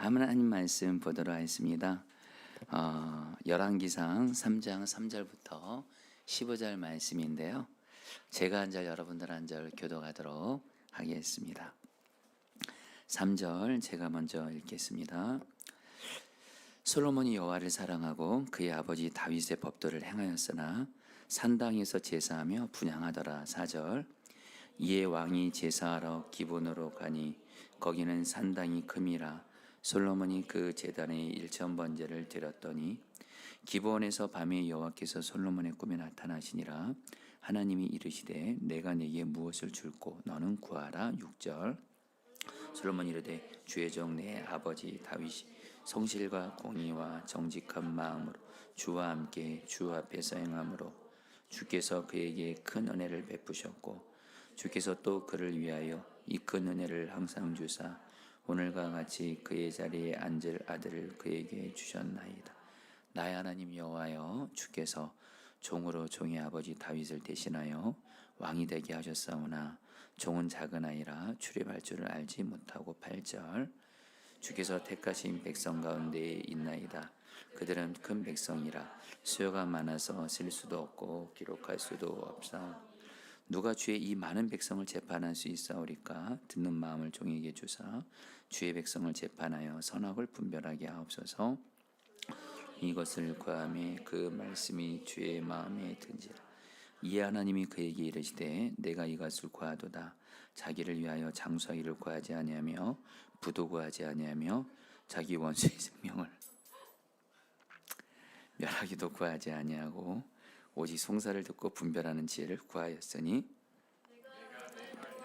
하나님 말씀 보도록 하겠습니다. 열왕기상 3장 3절부터 15절 말씀인데요. 제가 한 절 여러분들 한 절 교독하도록 하겠습니다. 3절 제가 먼저 읽겠습니다. 솔로몬이 여호와를 사랑하고 그의 아버지 다윗의 법도를 행하였으나 산당에서 제사하며 분향하더라. 4절 이에 왕이 제사하러 기본으로 가니 거기는 산당이 큼이라. 솔로몬이 그 제단에 일천 번제를 드렸더니 기브온에서 밤에 여호와께서 솔로몬의 꿈에 나타나시니라. 하나님이 이르시되 내가 네게 무엇을 줄꼬 너는 구하라. 6절 솔로몬이 이르되 주의 종 내 아버지 다윗이 성실과 공의와 정직한 마음으로 주와 함께 주 앞에서 행함으로 주께서 그에게 큰 은혜를 베푸셨고 주께서 또 그를 위하여 이 큰 은혜를 항상 주사 오늘과 같이 그의 자리에 앉을 아들을 그에게 주셨나이다. 나의 하나님 여호와여, 주께서 종으로 종의 아버지 다윗을 대신하여 왕이 되게 하셨사오나 종은 작은 아이라 출입할 줄을 알지 못하고. 8절 주께서 택하신 백성 가운데에 있나이다. 그들은 큰 백성이라 수요가 많아서 쓸 수도 없고 기록할 수도 없사. 누가 주의 이 많은 백성을 재판할 수 있사오리까? 듣는 마음을 종에게 주사 주의 백성을 재판하여 선악을 분별하게 하옵소서. 이것을 구하매 그 말씀이 주의 마음에 든지라. 이에 하나님이 그에게 이르시되 내가 이것을 구하도다. 자기를 위하여 장수하기를 구하지 아니하며 부도 구하지 아니하며 자기 원수의 생명을 멸하기도 구하지 아니하고 오직 송사를 듣고 분별하는 지혜를 구하였으니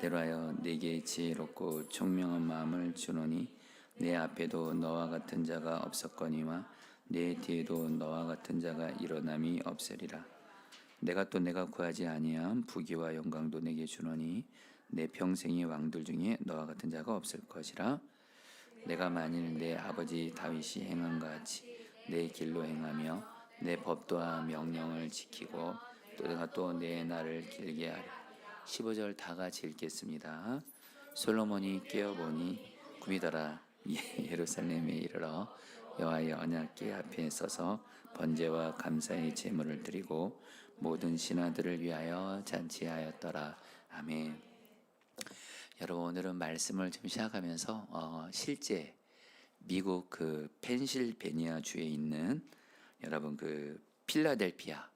대로하여 내게 지혜롭고 총명한 마음을 주노니 내 앞에도 너와 같은 자가 없었거니와 내 뒤에도 너와 같은 자가 일어남이 없으리라. 내가 구하지 아니함 부귀와 영광도 내게 주노니 내 평생의 왕들 중에 너와 같은 자가 없을 것이라. 내가 만일 내 아버지 다윗이 행한 것 같이 내 길로 행하며 내 법도와 명령을 지키고 또 내가 또 내 날을 길게 하리. 15절 다 같이 읽겠습니다. 솔로몬이 깨어보니 꿈이더라. 예루살렘에 이르러 여호와의 언약궤 앞에 서서 번제와 감사의 제물을 드리고 모든 신하들을 위하여 잔치하였더라. 아멘. 여러분, 오늘은 말씀을 좀 시작하면서 실제 미국 그 펜실베니아 주에 있는 여러분 그 필라델피아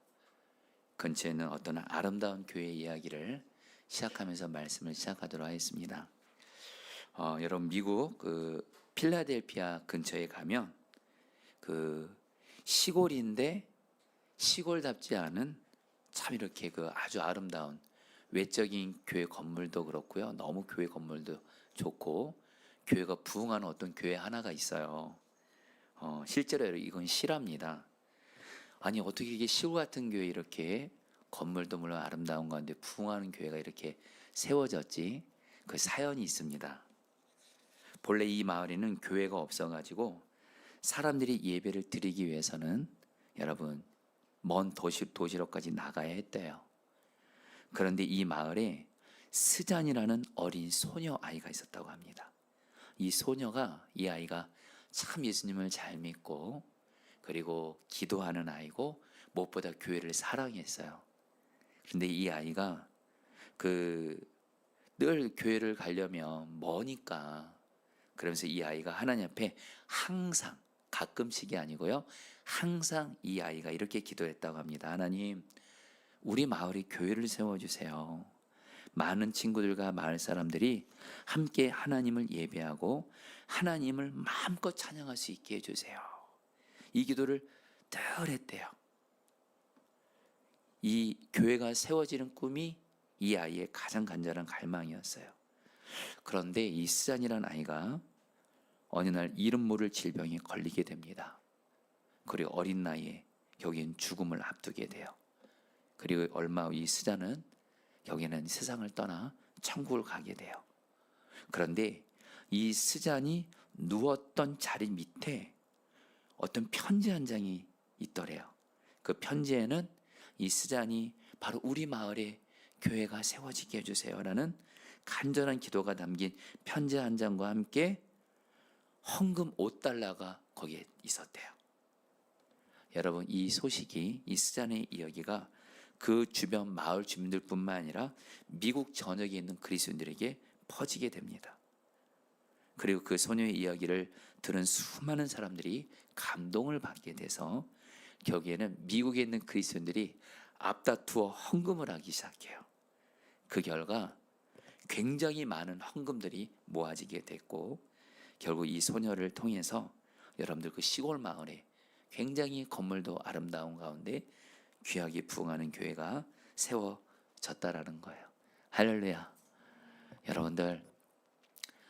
근처에 있는 어떤 아름다운 교회 이야기를 시작하면서 말씀을 시작하도록 하겠습니다. 여러분 미국 그 필라델피아 근처에 가면 그 시골인데 시골답지 않은 참 이렇게 그 아주 아름다운 외적인 교회 건물도 그렇고요. 너무 교회 건물도 좋고 교회가 부흥하는 어떤 교회 하나가 있어요. 실제로 이건 실화입니다. 아니 어떻게 이게 시골 같은 교회 이렇게 건물도 물론 아름다운 건데 부흥하는 교회가 이렇게 세워졌지? 그 사연이 있습니다. 본래 이 마을에는 교회가 없어가지고 사람들이 예배를 드리기 위해서는 여러분 먼 도시로까지 나가야 했대요. 그런데 이 마을에 스잔이라는 어린 소녀 아이가 있었다고 합니다. 이 아이가 참 예수님을 잘 믿고 그리고 기도하는 아이고 무엇보다 교회를 사랑했어요. 그런데 이 아이가 늘 교회를 가려면 머니까 그러면서 이 아이가 하나님 앞에 항상 가끔씩이 아니고요. 항상 이 아이가 이렇게 기도했다고 합니다. 하나님, 우리 마을에 교회를 세워주세요. 많은 친구들과 마을 사람들이 함께 하나님을 예배하고 하나님을 마음껏 찬양할 수 있게 해주세요. 이 기도를 늘 했대요. 이 교회가 세워지는 꿈이 이 아이의 가장 간절한 갈망이었어요. 그런데 이 스잔이라는 아이가 어느 날 이름 모를 질병에 걸리게 됩니다. 그리고 어린 나이에 여기엔 죽음을 앞두게 돼요. 그리고 얼마 후 이 스잔은 여기는 세상을 떠나 천국을 가게 돼요. 그런데 이 스잔이 누웠던 자리 밑에 어떤 편지 한 장이 있더래요. 그 편지에는 이 스잔이 바로 우리 마을에 교회가 세워지게 해주세요 라는 간절한 기도가 담긴 편지 한 장과 함께 헌금 5달러가 거기에 있었대요. 여러분, 이 소식이, 이 스잔의 이야기가 그 주변 마을 주민들뿐만 아니라 미국 전역에 있는 그리스도인들에게 퍼지게 됩니다. 그리고 그 소녀의 이야기를 들은 수많은 사람들이 감동을 받게 돼서 결국에는 미국에 있는 그리스도인들이 앞다투어 헌금을 하기 시작해요. 그 결과 굉장히 많은 헌금들이 모아지게 됐고, 결국 이 소녀를 통해서 여러분들 그 시골 마을에 굉장히 건물도 아름다운 가운데 귀하게 부흥하는 교회가 세워졌다라는 거예요. 할렐루야. 여러분들,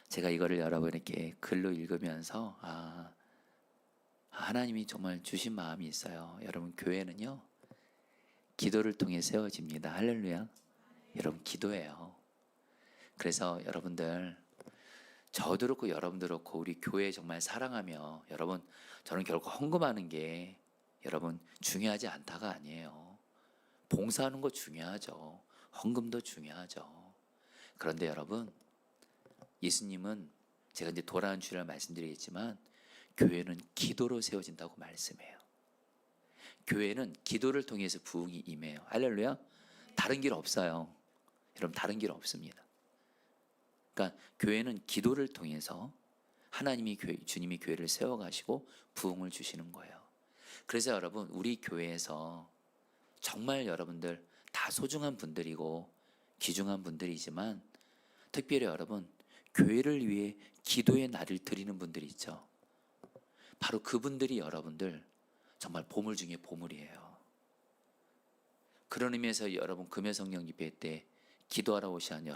제가 이거를 여러분에게 글로 읽으면서 하나님이 정말 주신 마음이 있어요. 여러분, 교회는요 기도를 통해 세워집니다. 할렐루야. 여러분, 기도해요. 그래서 여러분들, 저도 그렇고 여러분도 그렇고 우리 교회 정말 사랑하며, 여러분, 저는 결코 헌금하는 게 여러분 중요하지 않다가 아니에요. 봉사하는 거 중요하죠. 헌금도 중요하죠. 그런데 여러분, 예수님은, 제가 이제 돌아온 주일날 말씀드리겠지만, 교회는 기도로 세워진다고 말씀해요. 교회는 기도를 통해서 부흥이 임해요. 할렐루야. 다른 길 없어요. 여러분, 다른 길 없습니다. 그러니까 교회는 기도를 통해서 하나님이 주님이 교회를 세워가시고 부흥을 주시는 거예요. 그래서 여러분, 우리 교회에서 정말 여러분들 다 소중한 분들이고 귀중한 분들이지만, 특별히 여러분, 교회를 위해 기도의 날을 드리는 분들이 있죠. 바로 그분들이 여러분들 정말 보물 중에 보물이에요. 그런 의미에서 여러분, 금요 성령 집회 때 기도하러 오신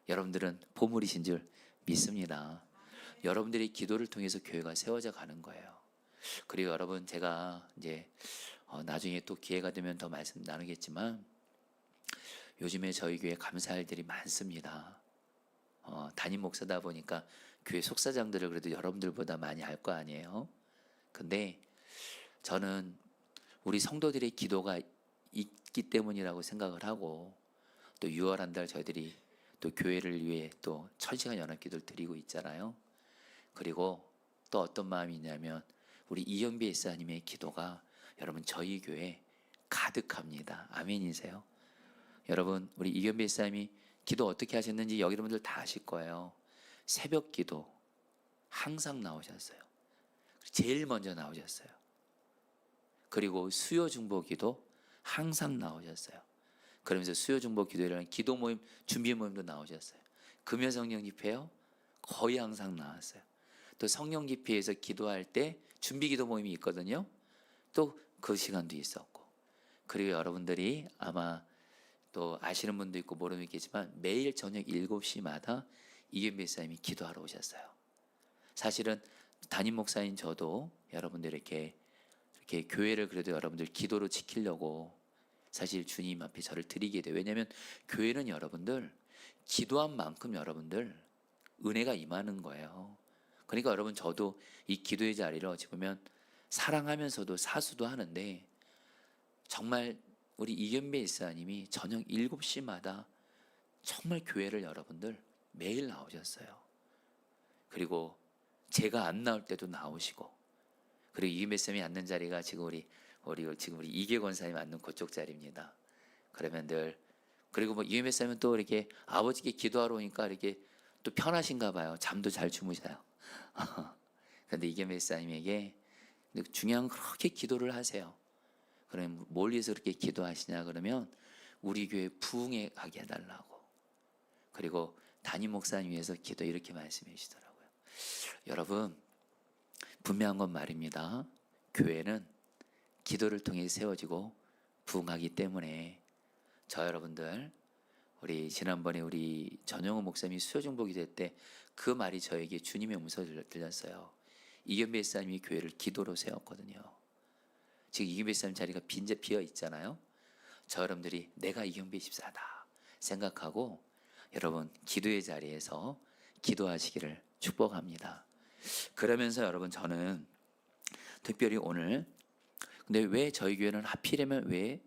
여러분들은 보물이신 줄 믿습니다. 여러분들이 기도를 통해서 교회가 세워져 가는 거예요. 그리고 여러분, 제가 이제 나중에 또 기회가 되면 더 말씀 나누겠지만, 요즘에 저희 교회 감사할 일들이 많습니다. 담임 목사다 보니까 교회 속사장들을 그래도 여러분들보다 많이 알 거 아니에요. 근데 저는 우리 성도들의 기도가 있기 때문이라고 생각을 하고, 또 6월 한 달 저희들이 또 교회를 위해 또 1000시간 연합기도를 드리고 있잖아요. 그리고 또 어떤 마음이 있냐면, 우리 이영배 예사님의 기도가 여러분 저희 교회에 가득합니다. 아멘이세요? 여러분, 우리 이경배 예사님이 기도 어떻게 하셨는지 여러분들 다 아실 거예요. 새벽 기도 항상 나오셨어요. 제일 먼저 나오셨어요. 그리고 수요 중보 기도 항상 나오셨어요. 그러면서 수요 중보 기도라는 기도 모임, 준비 모임도 나오셨어요. 금요 성령 집회요, 거의 항상 나왔어요. 또 성령 집회에서 기도할 때 준비 기도 모임이 있거든요. 또 그 시간도 있었고. 그리고 여러분들이 아마 또 아시는 분도 있고 모르는 분도 있겠지만, 매일 저녁 7시마다 이경배 목사님이 기도하러 오셨어요. 사실은 담임 목사인 저도 여러분들 이렇게 교회를 그래도 여러분들 기도로 지키려고 사실 주님 앞에 저를 드리게 돼요. 왜냐하면 교회는 여러분들 기도한 만큼 여러분들 은혜가 임하는 거예요. 그러니까 여러분, 저도 이 기도의 자리를 어찌 보면 사랑하면서도 사수도 하는데, 정말 우리 이경배 일사님이 저녁 7시마다 정말 교회를 여러분들 매일 나오셨어요. 그리고 제가 안 나올 때도 나오시고, 그리고 이경배 쌤이 앉는 자리가 지금 우리 이계권 사님이 앉는 그쪽 자리입니다. 그러면 늘, 그리고 뭐 이경배 쌤은 또 이렇게 아버지께 기도하러 오니까 이렇게 또 편하신가 봐요. 잠도 잘 주무셔요. 그런데 이경배 쌤에게 중요한 건 그렇게 기도를 하세요. 그러면 뭘 위해서 그렇게 기도하시냐 그러면, 우리 교회 부흥에 가게 해달라고. 그리고 담임 목사님 위해서 기도, 이렇게 말씀해 주시더라고요. 여러분, 분명한 건 말입니다. 교회는 기도를 통해 세워지고 부흥하기 때문에, 저 여러분들, 우리 지난번에 우리 전영호 목사님이 수요중보 기도 때 그 말이 저에게 주님의 음성을 들렸어요. 이경배 목사님이 교회를 기도로 세웠거든요. 지금 이경배 목사님 자리가 비어 있잖아요. 저 여러분들이 내가 이경배 집사다 생각하고 여러분 기도의 자리에서 기도하시기를 축복합니다. 그러면서 여러분, 저는 특별히 오늘, 근데 왜 저희 교회는 하필이면 왜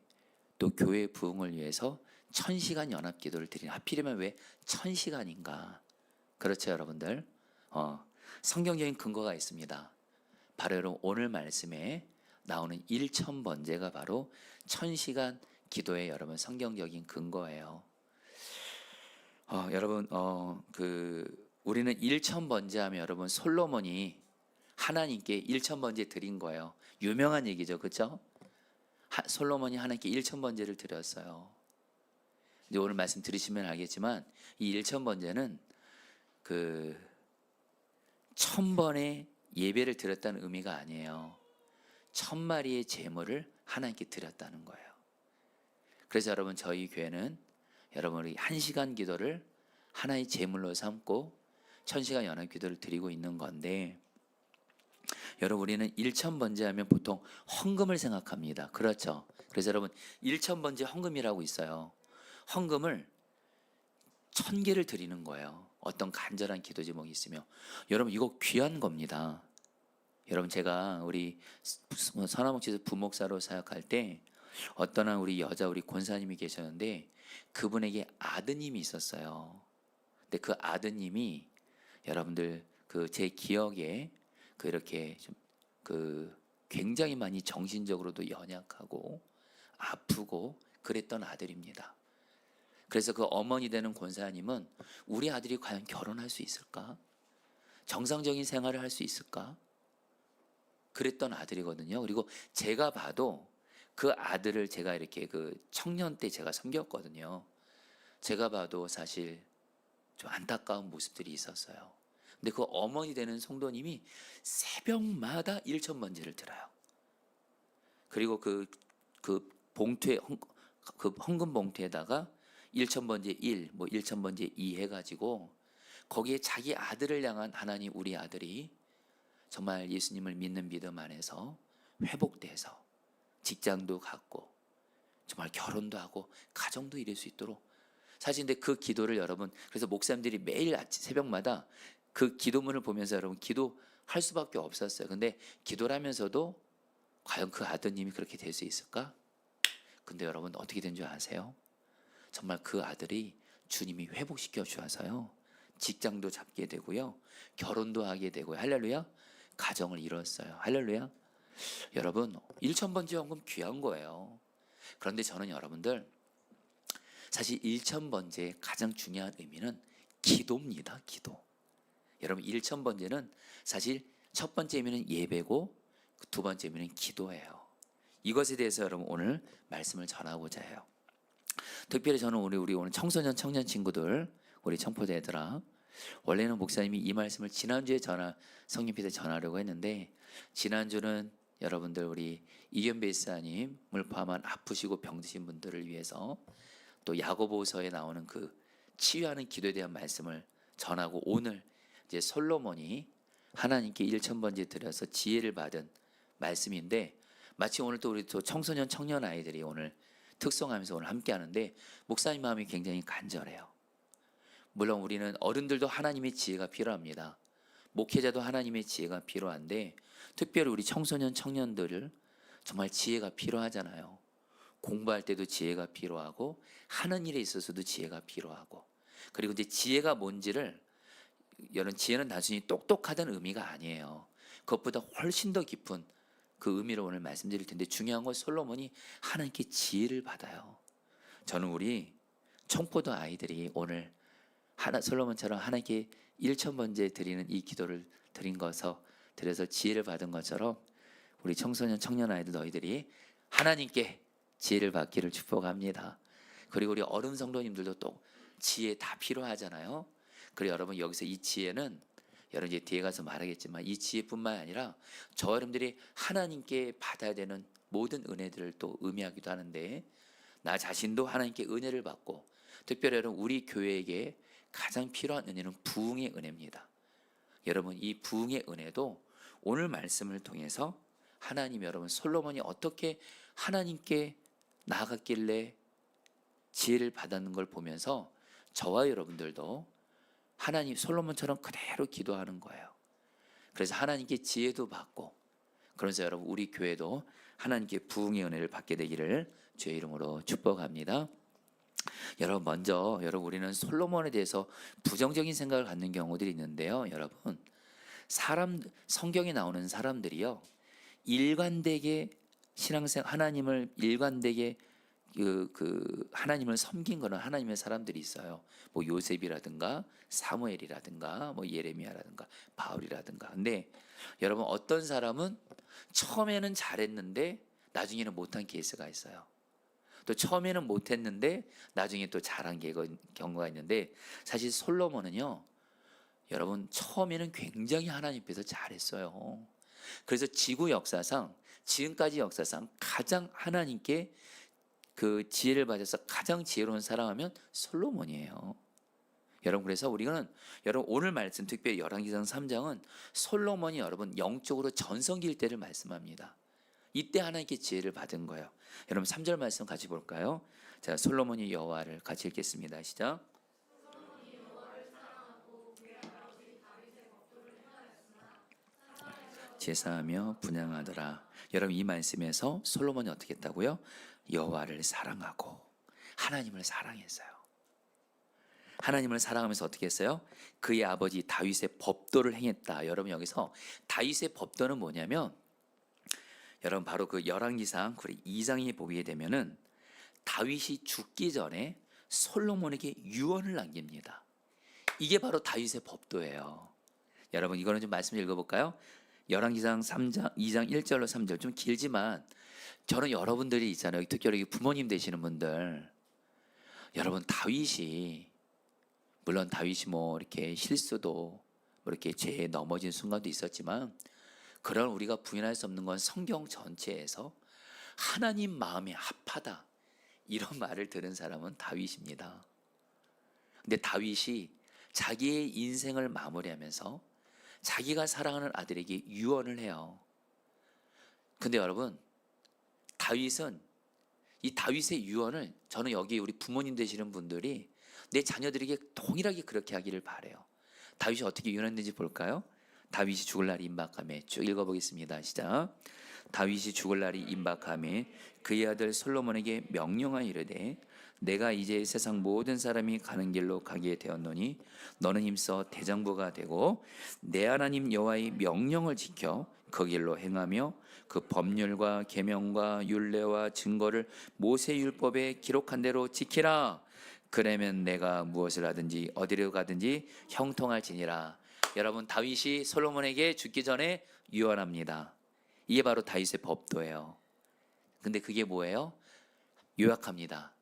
또 교회 부흥을 위해서 1000시간 연합기도를 드리냐, 하필이면 왜 1000시간인가? 그렇죠 여러분들. 성경적인 근거가 있습니다. 바로 여러분 오늘 말씀에 나오는 1000번제가 바로 1000시간 기도의 여러분 성경적인 근거예요. 여러분 우리는 1000번제 하면 여러분 솔로몬이 하나님께 1000번제 드린 거예요. 유명한 얘기죠. 그렇죠? 솔로몬이 하나님께 1000번제를 드렸어요. 이제 오늘 말씀 들으시면 알겠지만 이 1000번제는 그 1000번의 예배를 드렸다는 의미가 아니에요. 1000마리의 제물을 하나님께 드렸다는 거예요. 그래서 여러분 저희 교회는 여러분이 1시간 기도를 하나의 제물로 삼고 1000시간 연합 기도를 드리고 있는 건데, 여러분 우리는 1000번제 하면 보통 헌금을 생각합니다. 그렇죠? 그래서 여러분 1000번제 헌금이라고 있어요. 헌금을 1000개를 드리는 거예요. 어떤 간절한 기도 제목이 있으며. 여러분 이거 귀한 겁니다. 여러분 제가 우리 서남목지에서 부목사로 사역할 때 어떤 우리 여자 우리 권사님이 계셨는데 그분에게 아드님이 있었어요. 근데 그 아드님이 여러분들 그 제 기억에 그 이렇게 좀 그 굉장히 많이 정신적으로도 연약하고 아프고 그랬던 아들입니다. 그래서 그 어머니 되는 권사님은 우리 아들이 과연 결혼할 수 있을까? 정상적인 생활을 할 수 있을까? 그랬던 아들이거든요. 그리고 제가 봐도 그 아들을 제가 이렇게 그 청년 때 제가 섬겼거든요. 제가 봐도 사실 좀 안타까운 모습들이 있었어요. 근데 그 어머니 되는 성도님이 새벽마다 1000번제를 드려요. 그리고 그 봉투에 그 헌금 봉투에다가 1000번제 1, 뭐 1000번제 2 해가지고 거기에 자기 아들을 향한 하나님 우리 아들이 정말 예수님을 믿는 믿음 안에서 회복돼서 직장도 갖고 정말 결혼도 하고 가정도 이룰 수 있도록, 사실 근데 그 기도를 여러분 그래서 목사님들이 매일 아침 새벽마다 그 기도문을 보면서 여러분 기도할 수밖에 없었어요. 근데 기도를 하면서도 과연 그 아드님이 그렇게 될 수 있을까? 근데 여러분 어떻게 된 줄 아세요? 정말 그 아들이 주님이 회복시켜 주셔서요 직장도 잡게 되고요 결혼도 하게 되고요, 할렐루야, 가정을 이뤘어요. 할렐루야. 여러분 1000번째 헌금 귀한 거예요. 그런데 저는 여러분들 사실 1000번째의 가장 중요한 의미는 기도입니다. 기도. 여러분 1000번째는 사실 첫 번째 의미는 예배고 두 번째 의미는 기도예요. 이것에 대해서 여러분 오늘 말씀을 전하고자 해요. 특별히 저는 우리 오늘 청소년 청년 친구들, 우리 청포대들아, 원래는 목사님이 이 말씀을 지난주에 성령님께 전하려고 했는데, 지난주는 여러분들 우리 이견 베이스님을 포함한 아프시고 병드신 분들을 위해서 또 야고보서에 나오는 그 치유하는 기도에 대한 말씀을 전하고, 오늘 이제 솔로몬이 하나님께 1000번째 드려서 지혜를 받은 말씀인데, 마치 오늘 또 우리 또 청소년 청년 아이들이 오늘 특송하면서 오늘 함께 하는데 목사님 마음이 굉장히 간절해요. 물론 우리는 어른들도 하나님의 지혜가 필요합니다. 목회자도 하나님의 지혜가 필요한데 특별히 우리 청소년 청년들을 정말 지혜가 필요하잖아요. 공부할 때도 지혜가 필요하고 하는 일에 있어서도 지혜가 필요하고, 그리고 이제 지혜가 뭔지를, 여러분 지혜는 단순히 똑똑하다는 의미가 아니에요. 그것보다 훨씬 더 깊은 그 의미를 오늘 말씀드릴 텐데, 중요한 건 솔로몬이 하나님께 지혜를 받아요. 저는 우리 청포도 아이들이 오늘 솔로몬처럼 하나님께 1000번째 드리는 이 기도를 드려서 지혜를 받은 것처럼 우리 청소년 청년 아이들 너희들이 하나님께 지혜를 받기를 축복합니다. 그리고 우리 어른 성도님들도 또 지혜 다 필요하잖아요. 그리고 여러분 여기서 이 지혜는 여러분 이제 뒤에 가서 말하겠지만 이 지혜뿐만 아니라 저 여러분들이 하나님께 받아야 되는 모든 은혜들을 또 의미하기도 하는데, 나 자신도 하나님께 은혜를 받고 특별히 여러분 우리 교회에게 가장 필요한 은혜는 부흥의 은혜입니다. 여러분 이 부흥의 은혜도 오늘 말씀을 통해서 하나님, 여러분 솔로몬이 어떻게 하나님께 나아갔길래 지혜를 받았는 걸 보면서 저와 여러분들도 하나님 솔로몬처럼 그대로 기도하는 거예요. 그래서 하나님께 지혜도 받고, 그러면서 여러분 우리 교회도 하나님께 부흥의 은혜를 받게 되기를 주의 이름으로 축복합니다. 여러분 우리는 솔로몬에 대해서 부정적인 생각을 갖는 경우들이 있는데요. 여러분 성경에 나오는 사람들이요, 일관되게 신앙생 하나님을 일관되게 하나님을 섬긴 거는 하나님의 사람들이 있어요. 뭐 요셉이라든가 사무엘이라든가 뭐 예레미야라든가 바울이라든가. 근데 여러분, 어떤 사람은 처음에는 잘했는데 나중에는 못한 케이스가 있어요. 또 처음에는 못했는데 나중에 또 잘한 경우가 있는데, 사실 솔로몬은요, 여러분, 처음에는 굉장히 하나님 앞에서 잘했어요. 그래서 지구 역사상, 지금까지 역사상 가장 하나님께 그 지혜를 받아서 가장 지혜로운 사람하면 솔로몬이에요. 여러분, 그래서 우리는 여러분 오늘 말씀, 특별히 열왕기상 3장은 솔로몬이 여러분 영적으로 전성기일 때를 말씀합니다. 이때 하나님께 지혜를 받은 거예요. 여러분 3절 말씀 같이 볼까요? 자, 솔로몬이 여호와를 같이 읽겠습니다. 시작. 제사하며 분향하더라. 여러분, 이 말씀에서 솔로몬이 어떻게 했다고요? 여호와를 사랑하고 하나님을 사랑했어요. 하나님을 사랑하면서 어떻게 했어요? 그의 아버지 다윗의 법도를 행했다. 여러분, 여기서 다윗의 법도는 뭐냐면, 여러분 바로 그 열왕기상 2장에 보게 되면은 다윗이 죽기 전에 솔로몬에게 유언을 남깁니다. 이게 바로 다윗의 법도예요. 여러분, 이거는 좀 말씀 읽어볼까요? 열왕기상 3장 2장 1절로 3절, 좀 길지만 저는 여러분들이 있잖아요, 특별히 부모님 되시는 분들, 여러분 물론 다윗이 뭐 이렇게 실수도 뭐 이렇게 죄에 넘어진 순간도 있었지만, 그런 우리가 부인할 수 없는 건 성경 전체에서 하나님 마음에 합하다, 이런 말을 들은 사람은 다윗입니다. 근데 다윗이 자기의 인생을 마무리하면서 자기가 사랑하는 아들에게 유언을 해요. 근데 여러분, 다윗은 이 다윗의 유언을, 저는 여기 우리 부모님 되시는 분들이 내 자녀들에게 동일하게 그렇게 하기를 바라요. 다윗이 어떻게 유언했는지 볼까요? 다윗이 죽을 날이 임박하매, 쭉 읽어보겠습니다. 시작. 다윗이 죽을 날이 임박하매 그의 아들 솔로몬에게 명령하여 이르되, 내가 이제 세상 모든 사람이 가는 길로 가게 되었노니 너는 힘써 대장부가 되고 내 하나님 여호와의 명령을 지켜 그 길로 행하며 그 법률과 계명과 율례와 증거를 모세 율법에 기록한 대로 지키라. 그러면 내가 무엇을 하든지 어디로 가든지 형통할지니라. 여러분, 다윗이 솔로몬에게 죽기 전에 유언합니다. 이게 바로 다윗의 법도예요. 근데 그게 뭐예요? 요약합니다.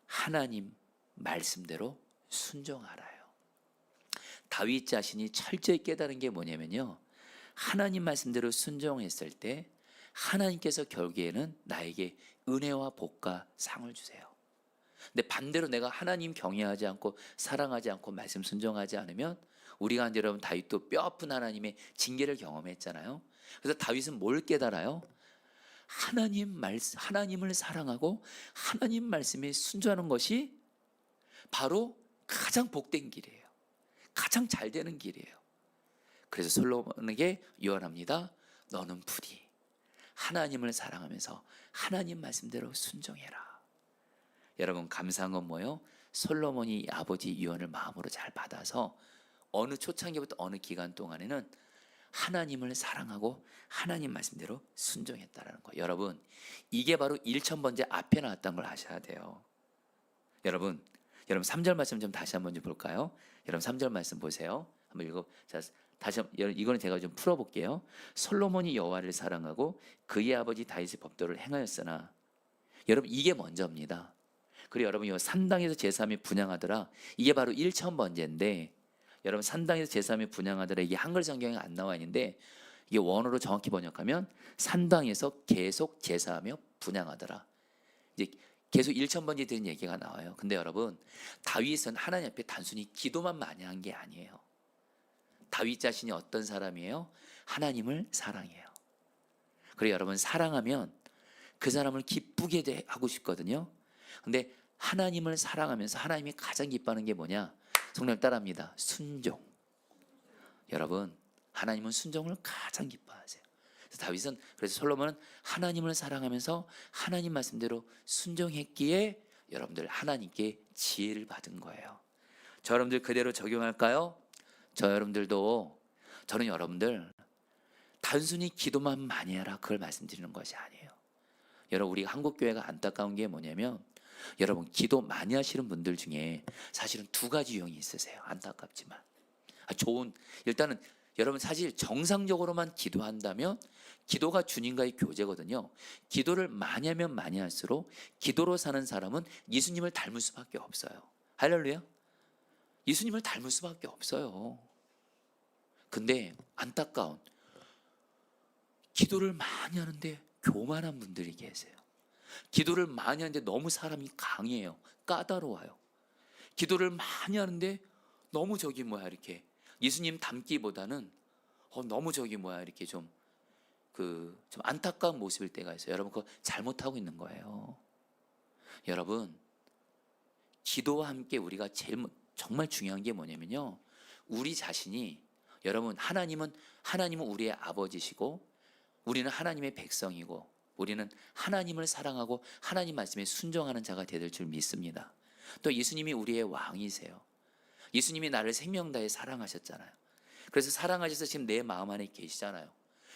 하나님 말씀대로 순종하라요. 다윗 자신이 철저히 깨달은 게 뭐냐면요, 하나님 말씀대로 순종했을 때 하나님께서 결국에는 나에게 은혜와 복과 상을 주세요. 근데 반대로 내가 하나님 경외하지 않고 사랑하지 않고 말씀 순종하지 않으면, 우리가 이제 여러분 다윗도 뼈아픈 하나님의 징계를 경험했잖아요. 그래서 다윗은 뭘 깨달아요? 하나님을 사랑하고 하나님 말씀에 순종하는 것이 바로 가장 복된 길이에요. 가장 잘 되는 길이에요. 그래서 솔로몬에게 유언합니다. 너는 부디 하나님을 사랑하면서 하나님 말씀대로 순종해라. 여러분, 감사한 건 뭐예요? 솔로몬이 아버지 유언을 마음으로 잘 받아서 어느 초창기부터 어느 기간 동안에는 하나님을 사랑하고 하나님 말씀대로 순종했다라는 거예요. 여러분, 이게 바로 1000번째 앞에 나왔다는 걸 아셔야 돼요. 여러분 3절 말씀 좀 다시 한번 좀 볼까요? 여러분 3절 말씀 보세요. 한번 읽어. 자, 다시 이거는 제가 좀 풀어볼게요. 솔로몬이 여호와를 사랑하고 그의 아버지 다윗의 법도를 행하였으나, 여러분 이게 먼저입니다. 그리고 여러분, 이 산당에서 제사하며 분향하더라, 이게 바로 1000번째인데, 여러분 산당에서 제사하며 분향하더라, 이게 한글 성경에 안 나와 있는데, 이게 원어로 정확히 번역하면 산당에서 계속 제사하며 분향하더라. 이제 계속 1000번째 드린 얘기가 나와요. 근데 여러분, 다윗은 하나님 앞에 단순히 기도만 많이 한 게 아니에요. 다윗 자신이 어떤 사람이에요? 하나님을 사랑해요. 그리고 여러분, 사랑하면 그 사람을 기쁘게 하고 싶거든요. 근데 하나님을 사랑하면서 하나님이 가장 기뻐하는 게 뭐냐? 성령 따라합니다. 순종. 여러분, 하나님은 순종을 가장 기뻐하세요. 그래서 다윗은, 그래서 솔로몬은 하나님을 사랑하면서 하나님 말씀대로 순종했기에 여러분들 하나님께 지혜를 받은 거예요. 저 여러분들 그대로 적용할까요? 저 여러분들도 저는 여러분들 단순히 기도만 많이 해라 그걸 말씀드리는 것이 아니에요. 여러분 우리 한국교회가 안타까운 게 뭐냐면 여러분 기도 많이 하시는 분들 중에 사실은 두 가지 유형이 있으세요. 안타깝지만 좋은 일단은 여러분 사실 정상적으로만 기도한다면 기도가 주님과의 교제거든요. 기도를 많이 하면 많이 할수록 기도로 사는 사람은 예수님을 닮을 수밖에 없어요. 할렐루야. 예수님을 닮을 수밖에 없어요. 근데 안타까운 기도를 많이 하는데 교만한 분들이 계세요. 기도를 많이 하는데 너무 사람이 강해요. 까다로워요. 기도를 많이 하는데 너무 이렇게 예수님 닮기보다는 너무 이렇게 좀 안타까운 모습일 때가 있어요. 여러분 그거 잘못하고 있는 거예요. 여러분 기도와 함께 우리가 정말 중요한 게 뭐냐면요. 우리 자신이 여러분 하나님은 우리의 아버지시고 우리는 하나님의 백성이고 우리는 하나님을 사랑하고 하나님 말씀에 순종하는 자가 되될 줄 믿습니다. 또 예수님이 우리의 왕이세요. 예수님이 나를 생명 다해 사랑하셨잖아요. 그래서 사랑하셔서 지금 내 마음 안에 계시잖아요.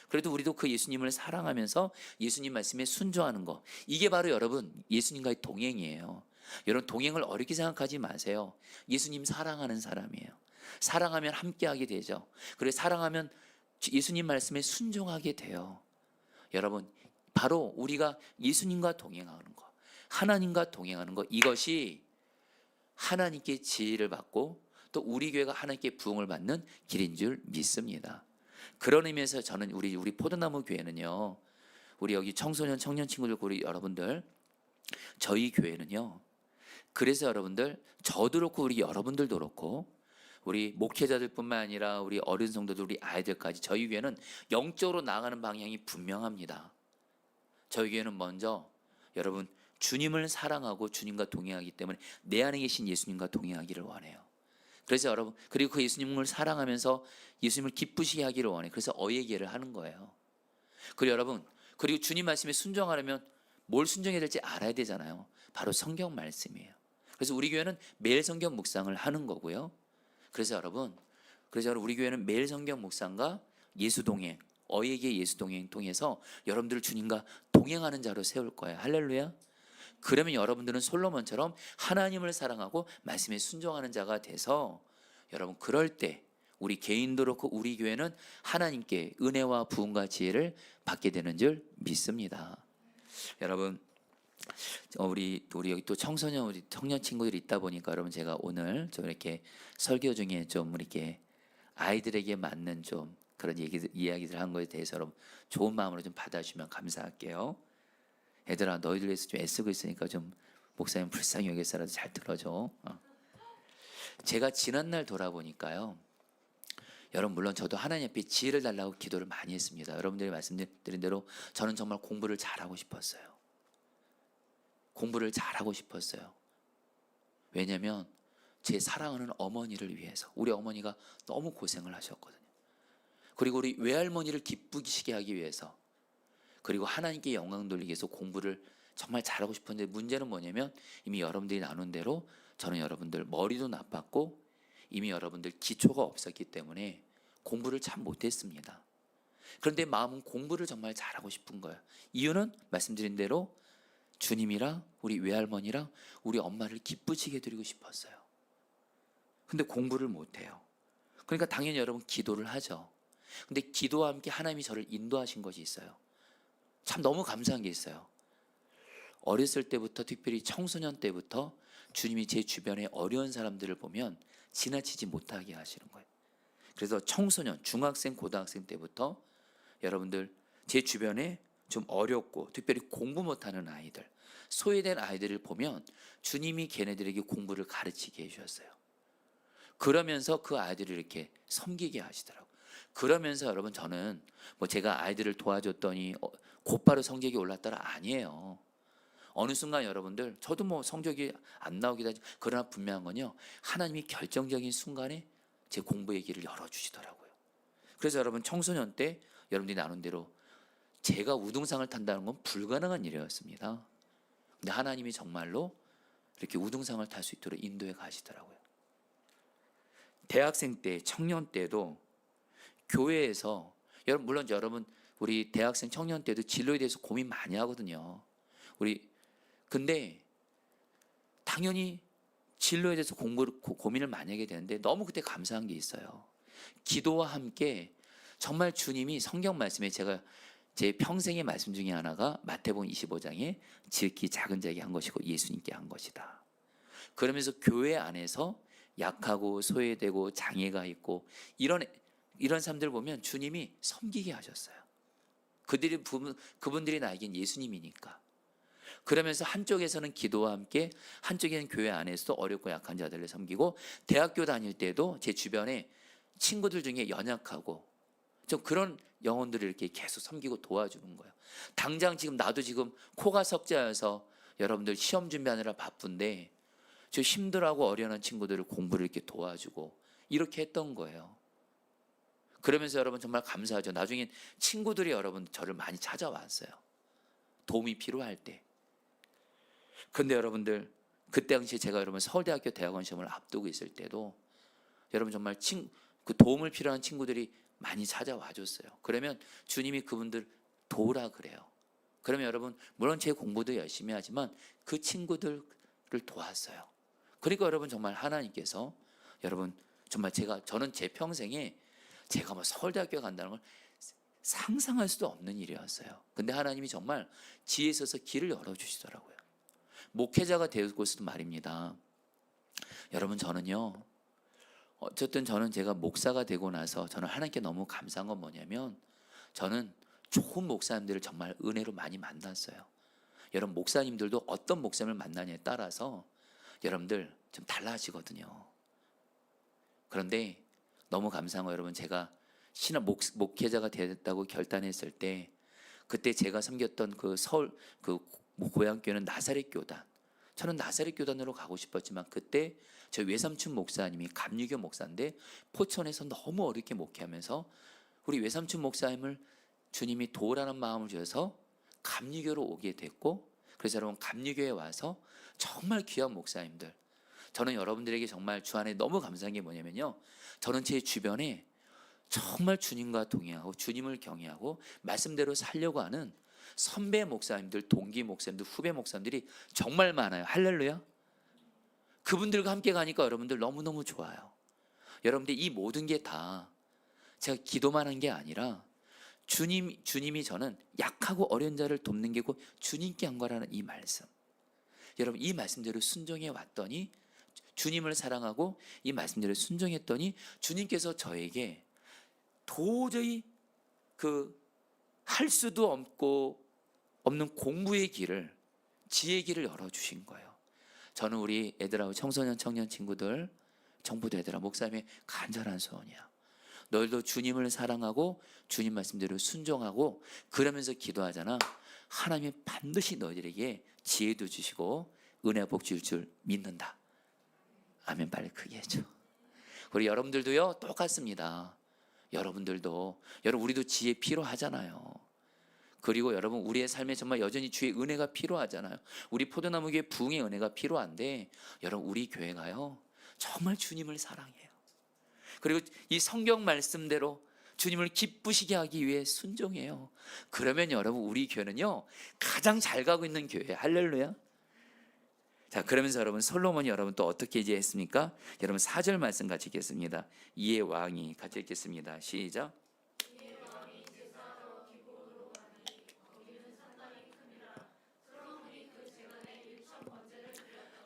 그래도 우리도 그 예수님을 사랑하면서 예수님 말씀에 순종하는 거, 이게 바로 여러분 예수님과의 동행이에요. 여러분 동행을 어렵게 생각하지 마세요. 예수님 사랑하는 사람이에요. 사랑하면 함께하게 되죠. 그래서 사랑하면 예수님 말씀에 순종하게 돼요. 여러분 바로 우리가 예수님과 동행하는 거, 하나님과 동행하는 거, 이것이 하나님께 지혜를 받고 또 우리 교회가 하나님께 부흥을 받는 길인 줄 믿습니다. 그런 의미에서 저는 우리 포도나무 교회는요, 우리 여기 청소년 청년 친구들, 우리 여러분들, 저희 교회는요, 그래서 여러분들 저도 그렇고 우리 여러분들도 그렇고 우리 목회자들뿐만 아니라 우리 어린 성도들, 우리 아이들까지 저희 교회는 영적으로 나아가는 방향이 분명합니다. 저희 교회는 먼저 여러분 주님을 사랑하고 주님과 동행하기 때문에 내 안에 계신 예수님과 동행하기를 원해요. 그래서 여러분 그리고 그 예수님을 사랑하면서 예수님을 기쁘시게 하기를 원해요. 그래서 어예계를 하는 거예요. 그리고 여러분 그리고 주님 말씀에 순종하려면 뭘 순종해야 될지 알아야 되잖아요. 바로 성경 말씀이에요. 그래서 우리 교회는 매일 성경 묵상을 하는 거고요. 그래서 여러분 우리 교회는 매일 성경 묵상과 예수동행, 어예계 예수동행 통해서 여러분들을 주님과 동행하는 자로 세울 거예요. 할렐루야. 그러면 여러분들은 솔로몬처럼 하나님을 사랑하고 말씀에 순종하는 자가 돼서 여러분 그럴 때 우리 개인도 그렇고 우리 교회는 하나님께 은혜와 부흥과 지혜를 받게 되는 줄 믿습니다. 여러분 우리 여기 또 청소년 우리 청년 친구들이 있다 보니까 여러분 제가 오늘 좀 이렇게 설교 중에 좀 이렇게 아이들에게 맞는 좀 그런 이야기들 한 거에 대해서 여러분 좋은 마음으로 좀 받아주시면 감사할게요. 얘들아 너희들 위해서 좀 애쓰고 있으니까 좀 목사님 불쌍히 여겨서라도 잘 들어줘. 제가 지난날 돌아보니까요, 여러분 물론 저도 하나님 앞에 지혜를 달라고 기도를 많이 했습니다. 여러분들이 말씀드린 대로 저는 정말 공부를 잘하고 싶었어요. 공부를 잘하고 싶었어요. 왜냐하면 제 사랑하는 어머니를 위해서. 우리 어머니가 너무 고생을 하셨거든요. 그리고 우리 외할머니를 기쁘시게 하기 위해서, 그리고 하나님께 영광 돌리기 위해서 공부를 정말 잘하고 싶었는데 문제는 뭐냐면 이미 여러분들이 나눈 대로 저는 여러분들 머리도 나빴고 이미 여러분들 기초가 없었기 때문에 공부를 참 못했습니다. 그런데 마음은 공부를 정말 잘하고 싶은 거예요. 이유는 말씀드린 대로 주님이랑 우리 외할머니랑 우리 엄마를 기쁘시게 드리고 싶었어요. 근데 공부를 못해요. 그러니까 당연히 여러분 기도를 하죠. 근데 기도와 함께 하나님이 저를 인도하신 것이 있어요. 참 너무 감사한 게 있어요. 어렸을 때부터 특별히 청소년 때부터 주님이 제 주변에 어려운 사람들을 보면 지나치지 못하게 하시는 거예요. 그래서 청소년, 중학생, 고등학생 때부터 여러분들 제 주변에 좀 어렵고 특별히 공부 못하는 아이들, 소외된 아이들을 보면 주님이 걔네들에게 공부를 가르치게 해주셨어요. 그러면서 그 아이들을 이렇게 섬기게 하시더라고요. 그러면서 여러분 저는 뭐 제가 아이들을 도와줬더니 곧바로 성적이 올랐더라 아니에요. 어느 순간 여러분들 저도 뭐 성적이 안 나오기도 하지, 그러나 분명한 건요, 하나님이 결정적인 순간에 제 공부의 길을 열어주시더라고요. 그래서 여러분 청소년 때 여러분들이 나눈 대로 제가 우등상을 탄다는 건 불가능한 일이었습니다. 근데 하나님이 정말로 이렇게 우등상을 탈 수 있도록 인도해 가시더라고요. 대학생 때, 청년 때도 교회에서 여러분, 물론 여러분 우리 대학생 청년 때도 진로에 대해서 고민 많이 하거든요. 근데 당연히 진로에 대해서 고민을 많이 하게 되는데 너무 그때 감사한 게 있어요. 기도와 함께 정말 주님이 성경 말씀에, 제가 제 평생의 말씀 중에 하나가 마태복음 25장에 지극히 작은 자에게 한 것이고 예수님께 한 것이다. 그러면서 교회 안에서 약하고 소외되고 장애가 있고 이런 사람들 보면 주님이 섬기게 하셨어요. 그분들이 나에겐 예수님이니까. 그러면서 한쪽에서는 기도와 함께, 한쪽에는 교회 안에서도 어렵고 약한 자들을 섬기고, 대학교 다닐 때도 제 주변에 친구들 중에 연약하고 좀 그런 영혼들을 이렇게 계속 섬기고 도와주는 거예요. 당장 지금 나도 지금 코가 석자여서 여러분들 시험 준비하느라 바쁜데 저 힘들어하고 어려운 친구들을 공부를 이렇게 도와주고 이렇게 했던 거예요. 그러면서 여러분 정말 감사하죠. 나중에 친구들이 여러분 저를 많이 찾아왔어요. 도움이 필요할 때. 근데 여러분들 그때 당시에 제가 여러분 서울대학교 대학원 시험을 앞두고 있을 때도 여러분 정말 그 도움을 필요한 친구들이 많이 찾아와 줬어요. 그러면 주님이 그분들 도우라 그래요. 그러면 여러분 물론 제 공부도 열심히 하지만 그 친구들을 도왔어요. 그러니까 여러분 정말 하나님께서 여러분 정말 저는 제 평생에 제가 뭐 서울대학교 간다는 걸 상상할 수도 없는 일이었어요. 근데 하나님이 정말 지혜 있어서 길을 열어주시더라고요. 목회자가 되었고서도 말입니다. 여러분 저는요, 어쨌든 저는 제가 목사가 되고 나서 저는 하나님께 너무 감사한 건 뭐냐면 저는 좋은 목사님들을 정말 은혜로 많이 만났어요. 여러분 목사님들도 어떤 목사님을 만나냐에 따라서 여러분들 좀 달라지거든요. 그런데 너무 감사한 거, 여러분 제가 목회자가 되었다고 결단했을 때 그때 제가 섬겼던 그 서울 그 고향교회는 나사렛 교단. 저는 나사렛 교단으로 가고 싶었지만 그때 저 외삼촌 목사님이 감리교 목사인데 포천에서 너무 어렵게 목회하면서 우리 외삼촌 목사님을 주님이 도우라는 마음을 주셔서 감리교로 오게 됐고, 그래서 여러분 감리교에 와서 정말 귀한 목사님들, 저는 여러분들에게 정말 주 안에 너무 감사한 게 뭐냐면요, 저는 제 주변에 정말 주님과 동행하고 주님을 경외하고 말씀대로 살려고 하는 선배 목사님들, 동기 목사님들, 후배 목사님들이 정말 많아요. 할렐루야. 그분들과 함께 가니까 여러분들 너무너무 좋아요. 여러분들 이 모든 게 다 제가 기도만 한 게 아니라 주님이 저는 약하고 어려운 자를 돕는 게 곧 주님께 한 거라는 이 말씀. 여러분 이 말씀대로 순종해 왔더니, 주님을 사랑하고 이 말씀대로 순종했더니 주님께서 저에게 도저히 할 수도 없는 공부의 길을, 지혜의 길을 열어주신 거예요. 저는 우리 애들하고 청소년 청년 친구들, 정부도 애들아, 목사님의 간절한 소원이야. 너희도 주님을 사랑하고 주님 말씀대로 순종하고 그러면서 기도하잖아. 하나님이 반드시 너희들에게 지혜도 주시고 은혜 복 줄 줄 믿는다. 아멘. 빨리 크게 해줘. 우리 여러분들도요 똑같습니다. 여러분들도, 우리도 지혜 필요하잖아요. 그리고 여러분 우리의 삶에 정말 여전히 주의 은혜가 필요하잖아요. 우리 포도나무교회 부흥의 은혜가 필요한데 여러분 우리 교회가요 정말 주님을 사랑해요. 그리고 이 성경 말씀대로 주님을 기쁘시게 하기 위해 순종해요. 그러면 여러분 우리 교회는요 가장 잘 가고 있는 교회예요. 할렐루야. 자, 그러면서 여러분 솔로몬이 여러분 또 어떻게 이제 했습니까? 여러분 4절 말씀 같이 읽겠습니다. 이에 왕이 같이 읽겠습니다. 시작.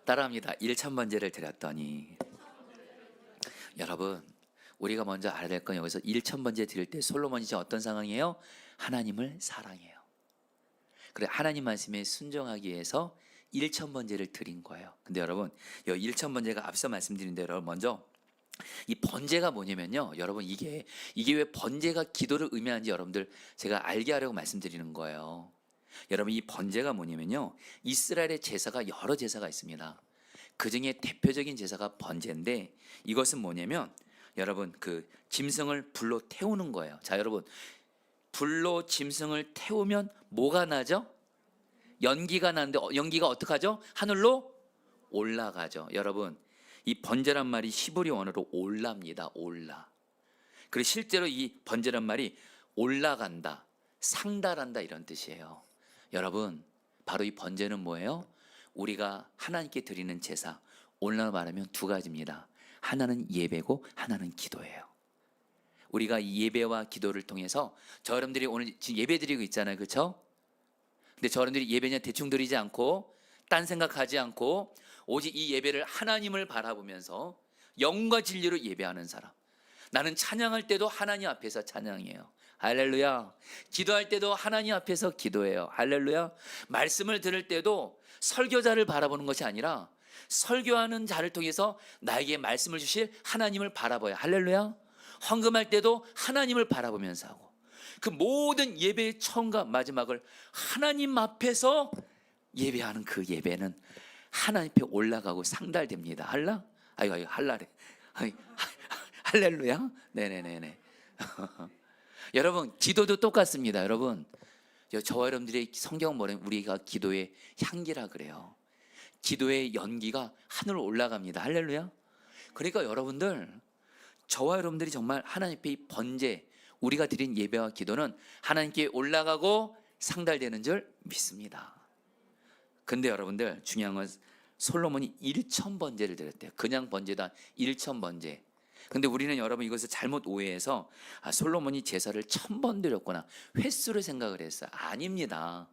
따라합니다. 1,000번제를 드렸더니. 여러분 우리가 먼저 알아야 될 건 여기서 1,000번제 드릴 때 솔로몬이 지금 어떤 상황이에요? 하나님을 사랑해요. 그래, 하나님 말씀에 순종하기 위해서 1,000번제를 드린 거예요. 근데 여러분, 이 1,000번제가 앞서 말씀드린 대로 먼저 이 번제가 뭐냐면요. 여러분 이게 왜 번제가 기도를 의미하는지 여러분들 제가 알게 하려고 말씀드리는 거예요. 여러분 이 번제가 뭐냐면요. 이스라엘의 제사가 여러 제사가 있습니다. 그 중에 대표적인 제사가 번제인데 이것은 뭐냐면 여러분 그 짐승을 불로 태우는 거예요. 자, 여러분 불로 짐승을 태우면 뭐가 나죠? 연기가 나는데 연기가 어떻게 하죠? 하늘로 올라가죠. 여러분 이 번제란 말이 히브리 원어로 올라입니다. 올라. 그리고 실제로 이 번제란 말이 올라간다, 상달한다 이런 뜻이에요. 여러분, 바로 이 번제는 뭐예요? 우리가 하나님께 드리는 제사, 오늘날 말하면 두 가지입니다. 하나는 예배고 하나는 기도예요. 우리가 이 예배와 기도를 통해서 저 여러분들이 오늘 지금 예배 드리고 있잖아요, 그렇죠? 근데 저 여러분들이 예배냐 대충 드리지 않고 딴 생각하지 않고 오직 이 예배를 하나님을 바라보면서 영과 진리로 예배하는 사람. 나는 찬양할 때도 하나님 앞에서 찬양해요. 할렐루야. 기도할 때도 하나님 앞에서 기도해요. 할렐루야. 말씀을 들을 때도 설교자를 바라보는 것이 아니라 설교하는 자를 통해서 나에게 말씀을 주실 하나님을 바라봐요. 할렐루야. 헌금할 때도 하나님을 바라보면서 하고, 그 모든 예배의 처음과 마지막을 하나님 앞에서 예배하는 그 예배는 하나님 앞에 올라가고 상달됩니다. 할라? 아이고 할라래. 할렐루야. 네네네네. 여러분, 기도도 똑같습니다. 여러분, 저와 여러분들의 성경 뭐냐면 우리가 기도의 향기라 그래요. 기도의 연기가 하늘로 올라갑니다. 할렐루야. 그러니까 여러분들, 저와 여러분들이 정말 하나님 앞에 이 번제, 우리가 드린 예배와 기도는 하나님께 올라가고 상달되는 줄 믿습니다. 근데 여러분들, 중요한 건 솔로몬이 1000번제를 드렸대요. 그냥 번제도 1000번제. 근데 우리는 여러분 이것을 잘못 오해해서 솔로몬이 제사를 1000번 드렸구나, 횟수를 생각을 했어요. 아닙니다.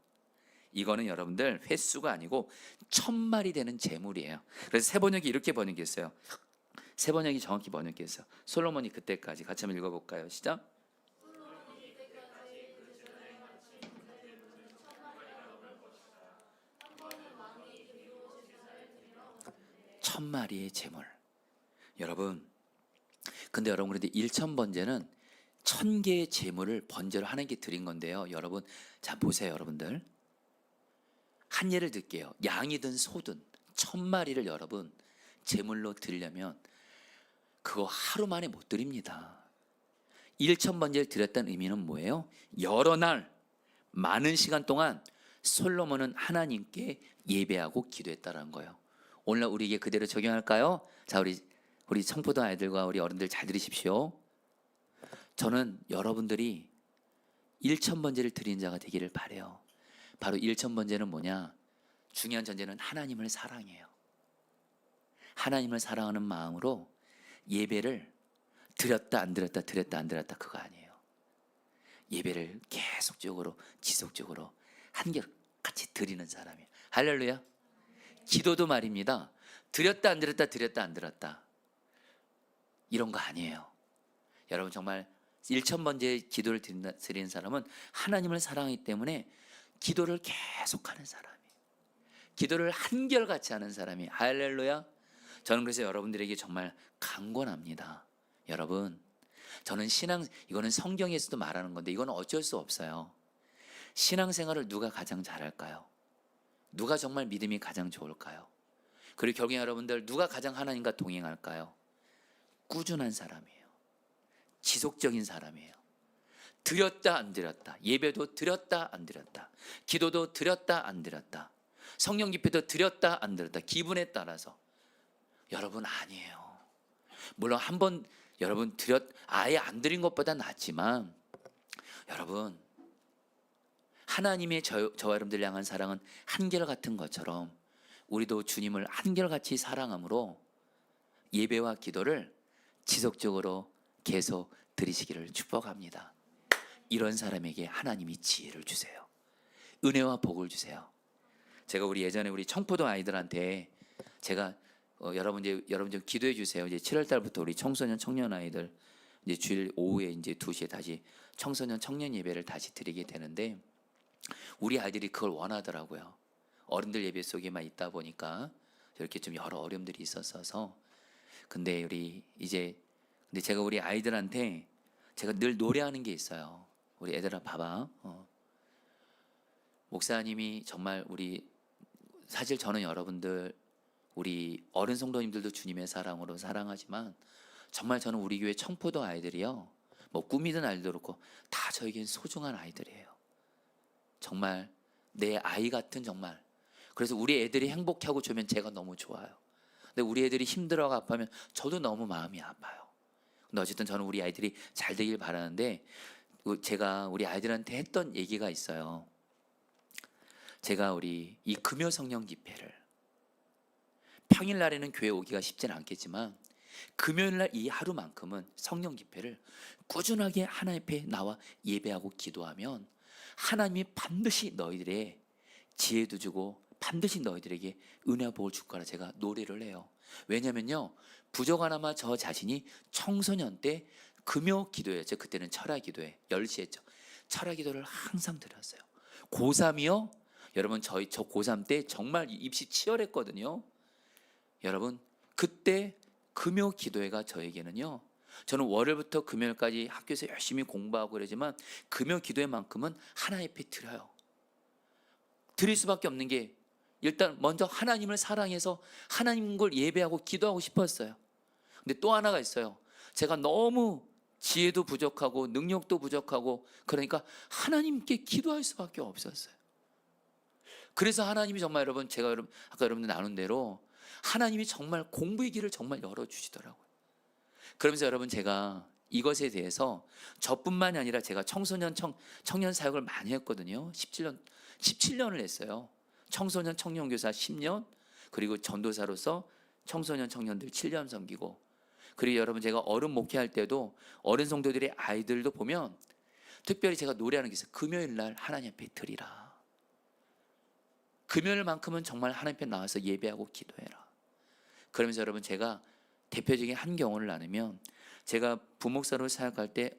이거는 여러분들 횟수가 아니고 1000마리 되는 제물이에요. 그래서 세번역이 이렇게 번역했어요. 세번역이 정확히 번역했어요. 솔로몬이 그때까지. 같이 한번 읽어볼까요? 시작. 1000마리의 제물. 여러분, 근데 여러분, 그런데 1000번제는 1000개의 제물을 번제로 하나님께 드린 건데요. 여러분, 자 보세요. 여러분들, 한 예를 들게요. 양이든 소든 1000마리를 여러분 제물로 드리려면 그거 하루 만에 못 드립니다. 1000번제를 드렸다는 의미는 뭐예요? 여러 날 많은 시간 동안 솔로몬은 하나님께 예배하고 기도했다는 거예요. 오늘 우리에게 그대로 적용할까요? 자, 우리 청포도 아이들과 우리 어른들 잘 들으십시오. 저는 여러분들이 1000번제를 드린 자가 되기를 바라요. 바로 1000번제는 뭐냐? 중요한 전제는 하나님을 사랑해요. 하나님을 사랑하는 마음으로 예배를 드렸다 안 드렸다, 드렸다 안 드렸다, 그거 아니에요. 예배를 계속적으로 지속적으로 한결같이 드리는 사람이에요. 할렐루야. 기도도 말입니다. 드렸다 안 드렸다, 드렸다 안 드렸다, 이런 거 아니에요. 여러분, 정말 1000번째 기도를 드리는 사람은 하나님을 사랑하기 때문에 기도를 계속하는 사람이에요. 기도를 한결같이 하는 사람이. 할렐루야. 저는 그래서 여러분들에게 정말 강권합니다. 여러분, 저는 이거는 성경에서도 말하는 건데 이건 어쩔 수 없어요. 신앙생활을 누가 가장 잘할까요? 누가 정말 믿음이 가장 좋을까요? 그리고 결국에 여러분들, 누가 가장 하나님과 동행할까요? 꾸준한 사람이에요. 지속적인 사람이에요. 드렸다 안 드렸다, 예배도 드렸다 안 드렸다, 기도도 드렸다 안 드렸다, 성령 집회도 드렸다 안 드렸다, 기분에 따라서. 여러분, 아니에요. 물론 한번 여러분 아예 안 드린 것보다 낫지만, 여러분, 하나님의 저와 여러분들 향한 사랑은 한결같은 것처럼 우리도 주님을 한결같이 사랑함으로 예배와 기도를 지속적으로 계속 드리시기를 축복합니다. 이런 사람에게 하나님이 지혜를 주세요. 은혜와 복을 주세요. 제가 예전에 우리 청포도 아이들한테 제가 여러분 좀 기도해 주세요. 이제 7월 달부터 우리 청소년 청년 아이들 이제 주일 오후에 이제 2시에 다시 청소년 청년 예배를 다시 드리게 되는데, 우리 아이들이 그걸 원하더라고요. 어른들 예배 속에만 있다 보니까 이렇게 좀 여러 어려움들이 있었어서. 근데 제가 우리 아이들한테 제가 늘 노래하는 게 있어요. 우리 애들아 봐봐. 목사님이 정말 사실 저는 여러분들, 우리 어른 성도님들도 주님의 사랑으로 사랑하지만 정말 저는 우리 교회 청포도 아이들이요, 뭐 꿈이든 아이들도 그렇고 다 저에겐 소중한 아이들이에요. 정말 내 아이 같은, 정말. 그래서 우리 애들이 행복하고 좋으면 제가 너무 좋아요. 근데 우리 애들이 힘들어하고 아파하면 저도 너무 마음이 아파요. 근데 어쨌든 저는 우리 아이들이 잘 되길 바라는데 제가 우리 아이들한테 했던 얘기가 있어요. 제가 우리 이 금요 성령 집회를 평일날에는 교회 오기가 쉽지는 않겠지만 금요일날 이 하루만큼은 성령 집회를 꾸준하게 하나님 앞에 나와 예배하고 기도하면 하나님이 반드시 너희들의 지혜도 주고 반드시 너희들에게 은혜 복을 줄 거라 제가 노래를 해요. 왜냐면요, 부족하나마 저 자신이 청소년 때 금요 기도였죠. 그때는 철야 기도회 10시 했죠. 철야 기도를 항상 드렸어요. 고3이요? 여러분 저 고3 때 정말 입시 치열했거든요. 여러분 그때 금요 기도회가 저에게는요, 저는 월요일부터 금요일까지 학교에서 열심히 공부하고 그러지만 금요 기도회만큼은 하나님 앞에 드려요. 드릴 수밖에 없는 게 일단 먼저 하나님을 사랑해서 하나님 걸 예배하고 기도하고 싶었어요. 근데 또 하나가 있어요. 제가 너무 지혜도 부족하고 능력도 부족하고 그러니까 하나님께 기도할 수밖에 없었어요. 그래서 하나님이 정말 여러분, 제가 아까 여러분들 나눈 대로 하나님이 정말 공부의 길을 정말 열어주시더라고요. 그러면서 여러분 제가 이것에 대해서 저뿐만이 아니라 제가 청년 사역을 많이 했거든요. 17년을 했어요. 청소년 청년교사 10년, 그리고 전도사로서 청소년 청년들 7년 섬기고, 그리고 여러분 제가 어른 목회할 때도 어른 성도들의 아이들도 보면 특별히 제가 노래하는 게 있어요. 금요일 날 하나님 앞에 드리라. 금요일만큼은 정말 하나님 앞에 나와서 예배하고 기도해라. 그러면서 여러분 제가 대표적인 한 경우를 나누면, 제가 부목사로 사역할 때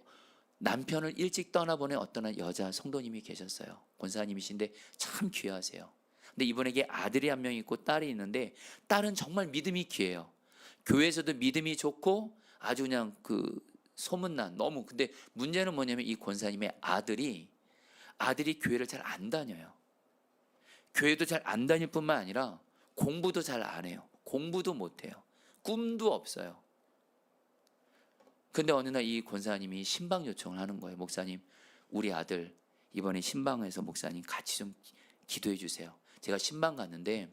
남편을 일찍 떠나보낸 어떤 여자 성도님이 계셨어요. 권사님이신데 참 귀하세요. 근데 이분에게 아들이 한 명 있고 딸이 있는데 딸은 정말 믿음이 귀해요. 교회에서도 믿음이 좋고 아주 그냥 소문난 너무. 근데 문제는 뭐냐면 이 권사님의 아들이 교회를 잘 안 다녀요. 교회도 잘 안 다닐 뿐만 아니라 공부도 잘 안 해요. 공부도 못 해요. 꿈도 없어요. 근데 어느 날 이 권사님이 신방 요청을 하는 거예요. 목사님, 우리 아들 이번에 신방에서 목사님 같이 좀 기도해 주세요. 제가 신방 갔는데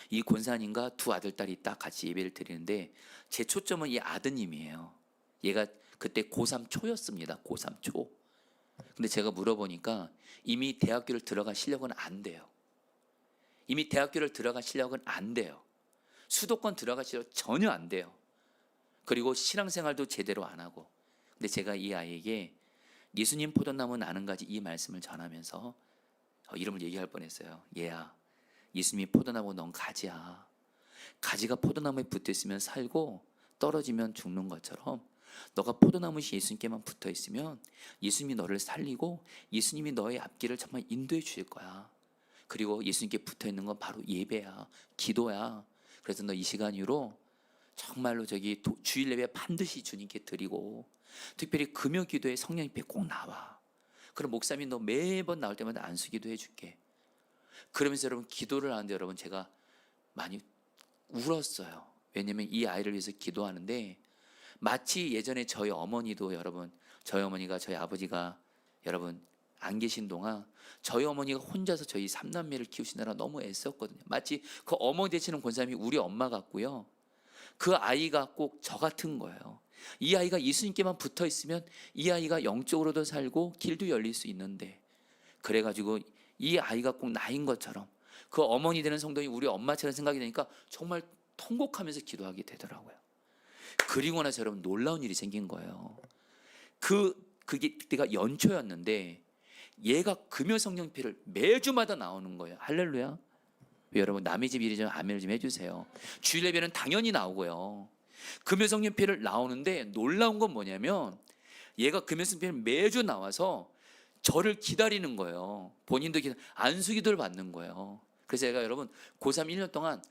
이 권사님과 두 아들 딸이 딱 같이 예배를 드리는데 제 초점은 이 아드님이에요. 얘가 그때 고3 초였습니다. 고3 초. 근데 제가 물어보니까 이미 대학교를 들어갈 실력은 안 돼요. 이미 대학교를 들어갈 실력은 안 돼요. 수도권 들어갈 실력 전혀 안 돼요. 그리고 신앙생활도 제대로 안 하고. 근데 제가 이 아이에게 예수님 포도나무 나는 가지 이 말씀을 전하면서 이름을 얘기할 뻔했어요. 얘야, 예수님이 포도나무 넌 가지야. 가지가 포도나무에 붙어 있으면 살고 떨어지면 죽는 것처럼 너가 포도나무 예수님께만 붙어 있으면 예수님이 너를 살리고 예수님이 너의 앞길을 정말 인도해 주실 거야. 그리고 예수님께 붙어 있는 건 바로 예배야, 기도야. 그래서 너 이 시간 이후로 정말로 주일 예배 반드시 주님께 드리고, 특별히 금요 기도에 성령 집회 꼭 나와. 그럼 목사님이 너 매번 나올 때마다 안수 기도해 줄게. 그러면서 여러분 기도를 하는데 여러분 제가 많이 울었어요. 왜냐면 이 아이를 위해서 기도하는데 마치 예전에 저희 어머니도 여러분, 저희 어머니가 저희 아버지가 여러분 안 계신 동안 저희 어머니가 혼자서 저희 3남매를 키우시느라 너무 애썼거든요. 마치 그 어머니 되시는 권사님이 우리 엄마 같고요. 그 아이가 꼭 저 같은 거예요. 이 아이가 예수님께만 붙어 있으면 이 아이가 영적으로도 살고 길도 열릴 수 있는데, 그래가지고 이 아이가 꼭 나인 것처럼 그 어머니 되는 성도님 우리 엄마처럼 생각이 되니까 정말 통곡하면서 기도하게 되더라고요. 그리고 나서 여러분 놀라운 일이 생긴 거예요. 그게 그때가 연초였는데 얘가 금요 성령 집회를 매주마다 나오는 거예요. 할렐루야. 여러분 남의 집 일이 좀 아멘을 좀 해주세요. 주일 예배는 당연히 나오고요. 금요 성령 집회를 나오는데 놀라운 건 뭐냐면 얘가 금요 성령 집회를 매주 나와서 저를 기다리는 거예요. 본인도 안수기도를 받는 거예요. 그래서 제가 여러분 고3 1년 동안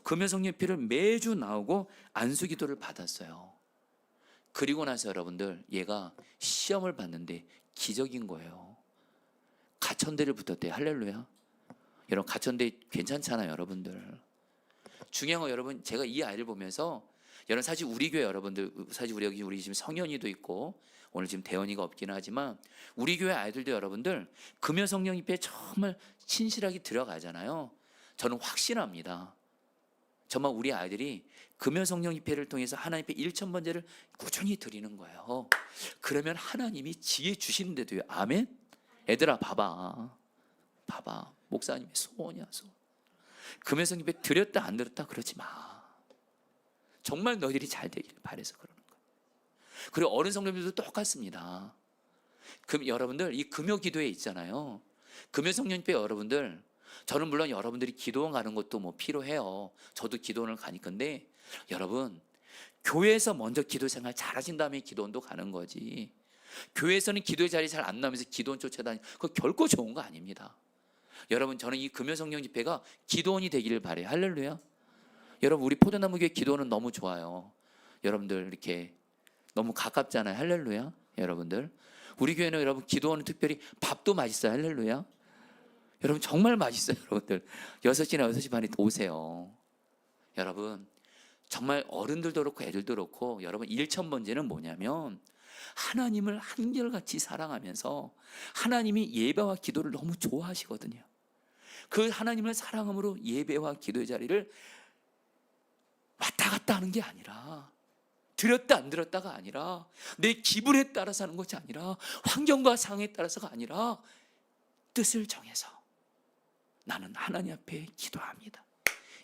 금요 성령 집회를 매주 나오고 안수기도를 받았어요. 그리고 나서 여러분들 얘가 시험을 봤는데 기적인 거예요. 가천대를 붙었대요. 할렐루야. 여러분 가천대 괜찮잖아요. 여러분들 중요한 거, 여러분 제가 이 아이를 보면서 여러분 사실 우리 교회 여러분들, 사실 우리 지금 성현이도 있고 오늘 지금 대원이가 없기는 하지만 우리 교회 아이들도 여러분들 금요 성령 집회에 정말 신실하게 들어가잖아요. 저는 확신합니다. 정말 우리 아이들이 금요 성령 집회를 통해서 하나님께 1,000번제를 꾸준히 드리는 거예요. 그러면 하나님이 지혜 주시는데도요. 아멘? 애들아 봐봐. 목사님의 소원이야 소원. 금요 성령 집회 드렸다 안 드렸다 그러지 마. 정말 너희들이 잘 되기를 바라서 그러는 거예요. 그리고 어른 성령님들도 똑같습니다. 그럼 여러분들 이 금요 기도회 있잖아요. 금요 성령 집회 여러분들, 저는 물론 여러분들이 기도원 가는 것도 뭐 필요해요. 저도 기도원을 가니까인데, 여러분 교회에서 먼저 기도 생활 잘하신 다음에 기도원도 가는 거지. 교회에서는 기도의 자리 잘 안 나오면서 기도원 쫓아다니는 그거 결코 좋은 거 아닙니다. 여러분 저는 이 금요 성령 집회가 기도원이 되기를 바래요. 할렐루야. 여러분 우리 포도나무 교회 기도원은 너무 좋아요. 여러분들 이렇게 너무 가깝잖아요. 할렐루야. 여러분들 우리 교회는 여러분 기도원은 특별히 밥도 맛있어요. 할렐루야. 여러분 정말 맛있어요. 여러분들 6시나 6시 반에 오세요. 여러분 정말 어른들도 그렇고 애들도 그렇고, 여러분 1,000번제는 뭐냐면 하나님을 한결같이 사랑하면서, 하나님이 예배와 기도를 너무 좋아하시거든요. 그 하나님을 사랑함으로 예배와 기도의 자리를 왔다 갔다 하는 게 아니라, 드렸다 안 드렸다가 아니라, 내 기분에 따라서 하는 것이 아니라, 환경과 상황에 따라서가 아니라 뜻을 정해서 나는 하나님 앞에 기도합니다.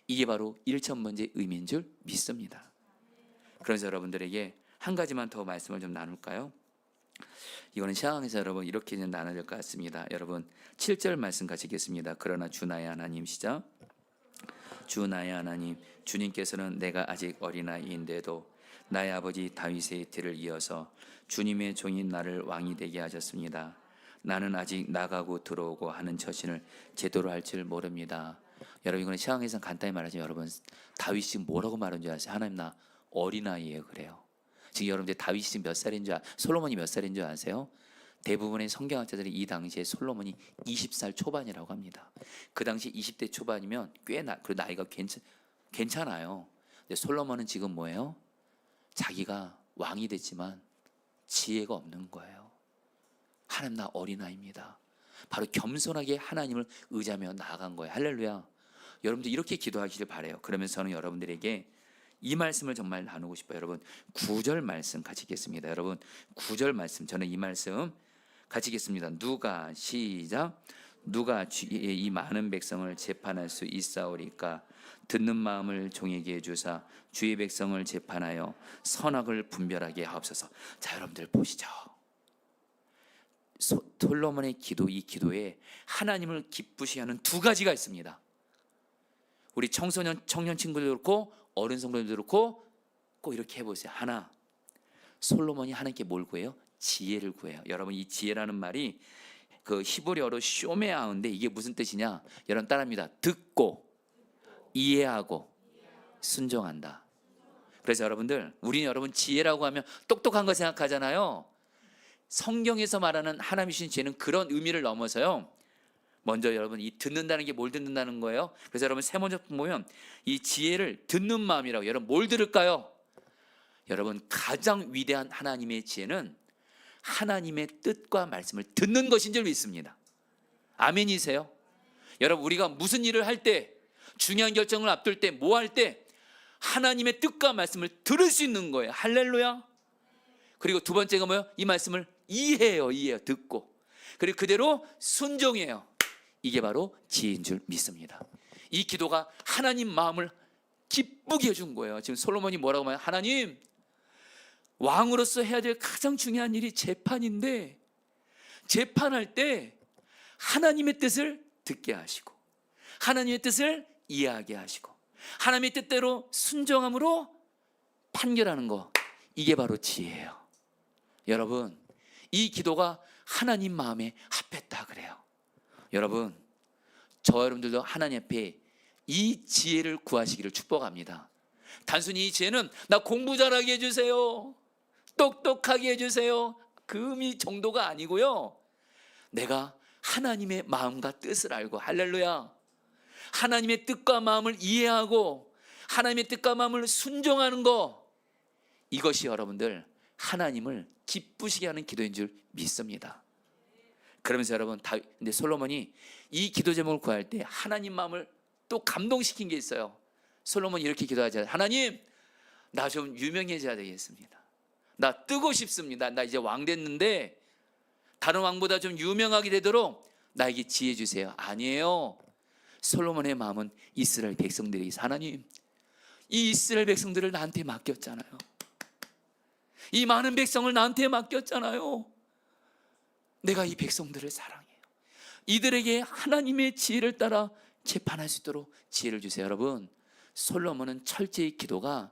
이게 바로 1,000번째 의미인 줄 믿습니다. 그래서 여러분들에게 한 가지만 더 말씀을 좀 나눌까요? 이거는 시황에서 여러분 이렇게 좀 나눠야 될 것 같습니다. 여러분 7절 말씀 같이 읽겠습니다. 그러나 주 나의 하나님, 시작. 주 나의 하나님, 주님께서는 내가 아직 어린아이인데도 나의 아버지 다윗의 뒤를 이어서 주님의 종인 나를 왕이 되게 하셨습니다. 나는 아직 나가고 들어오고 하는 처신을 제대로 할 줄 모릅니다. 여러분 이거는 시황에서 간단히 말하자면, 여러분 다윗이 뭐라고 말한 줄 아세요? 하나님 나 어린아이예요 그래요. 지금 여러분들 다윗이 몇 살인 줄 솔로몬이 몇 살인 줄 아세요? 대부분의 성경학자들이 이 당시에 솔로몬이 20살 초반이라고 합니다. 그 당시 20대 초반이면 그 나이가 괜찮아요. 근데 솔로몬은 지금 뭐예요? 자기가 왕이 됐지만 지혜가 없는 거예요. 하나님 나 어린아이입니다. 바로 겸손하게 하나님을 의지하며 나아간 거예요. 할렐루야. 여러분들 이렇게 기도하기를 바라요. 그러면서 저는 여러분들에게 이 말씀을 정말 나누고 싶어요. 여러분 9절 말씀 같이 읽겠습니다. 여러분 9절 말씀, 저는 이 말씀 같이 읽겠습니다. 누가, 시작. 누가 주의 이 많은 백성을 재판할 수 있사오리까? 듣는 마음을 종에게 해주사 주의 백성을 재판하여 선악을 분별하게 하옵소서. 자, 여러분들 보시죠. 솔로몬의 기도, 이 기도에 하나님을 기쁘시게 하는 두 가지가 있습니다. 우리 청년 친구들 그렇고 어른 성도들 그렇고 꼭 이렇게 해보세요. 하나, 솔로몬이 하나님께 뭘 구해요? 지혜를 구해요. 여러분 이 지혜라는 말이 그 히브리어로 쇼메아인데 이게 무슨 뜻이냐? 여러분 따라합니다. 듣고 이해하고 순종한다. 그래서 여러분들, 우리는 여러분 지혜라고 하면 똑똑한 거 생각하잖아요. 성경에서 말하는 하나님이 주신 지혜는 그런 의미를 넘어서요, 먼저 여러분 이 듣는다는 게 뭘 듣는다는 거예요? 그래서 여러분 세 번째 보면 이 지혜를 듣는 마음이라고. 여러분 뭘 들을까요? 여러분 가장 위대한 하나님의 지혜는 하나님의 뜻과 말씀을 듣는 것인 줄 믿습니다. 아멘이세요? 여러분 우리가 무슨 일을 할 때, 중요한 결정을 앞둘 때, 뭐 할 때 하나님의 뜻과 말씀을 들을 수 있는 거예요. 할렐루야. 그리고 두 번째가 뭐예요? 이 말씀을 이해해요. 듣고. 그리고 그대로 순종해요. 이게 바로 지혜인 줄 믿습니다. 이 기도가 하나님 마음을 기쁘게 해준 거예요. 지금 솔로몬이 뭐라고 말해요? 하나님, 왕으로서 해야 될 가장 중요한 일이 재판인데, 재판할 때 하나님의 뜻을 듣게 하시고 하나님의 뜻을 이해하게 하시고 하나님의 뜻대로 순종함으로 판결하는 거, 이게 바로 지혜예요. 여러분 이 기도가 하나님 마음에 합했다 그래요. 여러분 저와 여러분들도 하나님 앞에 이 지혜를 구하시기를 축복합니다. 단순히 이 지혜는 나 공부 잘하게 해주세요, 똑똑하게 해주세요, 그 의미 정도가 아니고요, 내가 하나님의 마음과 뜻을 알고, 할렐루야, 하나님의 뜻과 마음을 이해하고 하나님의 뜻과 마음을 순종하는 거, 이것이 여러분들 하나님을 기쁘시게 하는 기도인 줄 믿습니다. 그러면서 여러분 근데 솔로몬이 이 기도 제목을 구할 때 하나님 마음을 또 감동시킨 게 있어요. 솔로몬이 이렇게 기도하자. 하나님, 나 좀 유명해져야 되겠습니다. 나 뜨고 싶습니다. 나 이제 왕 됐는데 다른 왕보다 좀 유명하게 되도록 나에게 지혜 주세요. 아니에요. 솔로몬의 마음은 이스라엘 백성들이, 하나님, 이 이스라엘 백성들을 나한테 맡겼잖아요. 이 많은 백성을 나한테 맡겼잖아요. 내가 이 백성들을 사랑해요. 이들에게 하나님의 지혜를 따라 재판할 수 있도록 지혜를 주세요. 여러분, 솔로몬은 철저히 기도가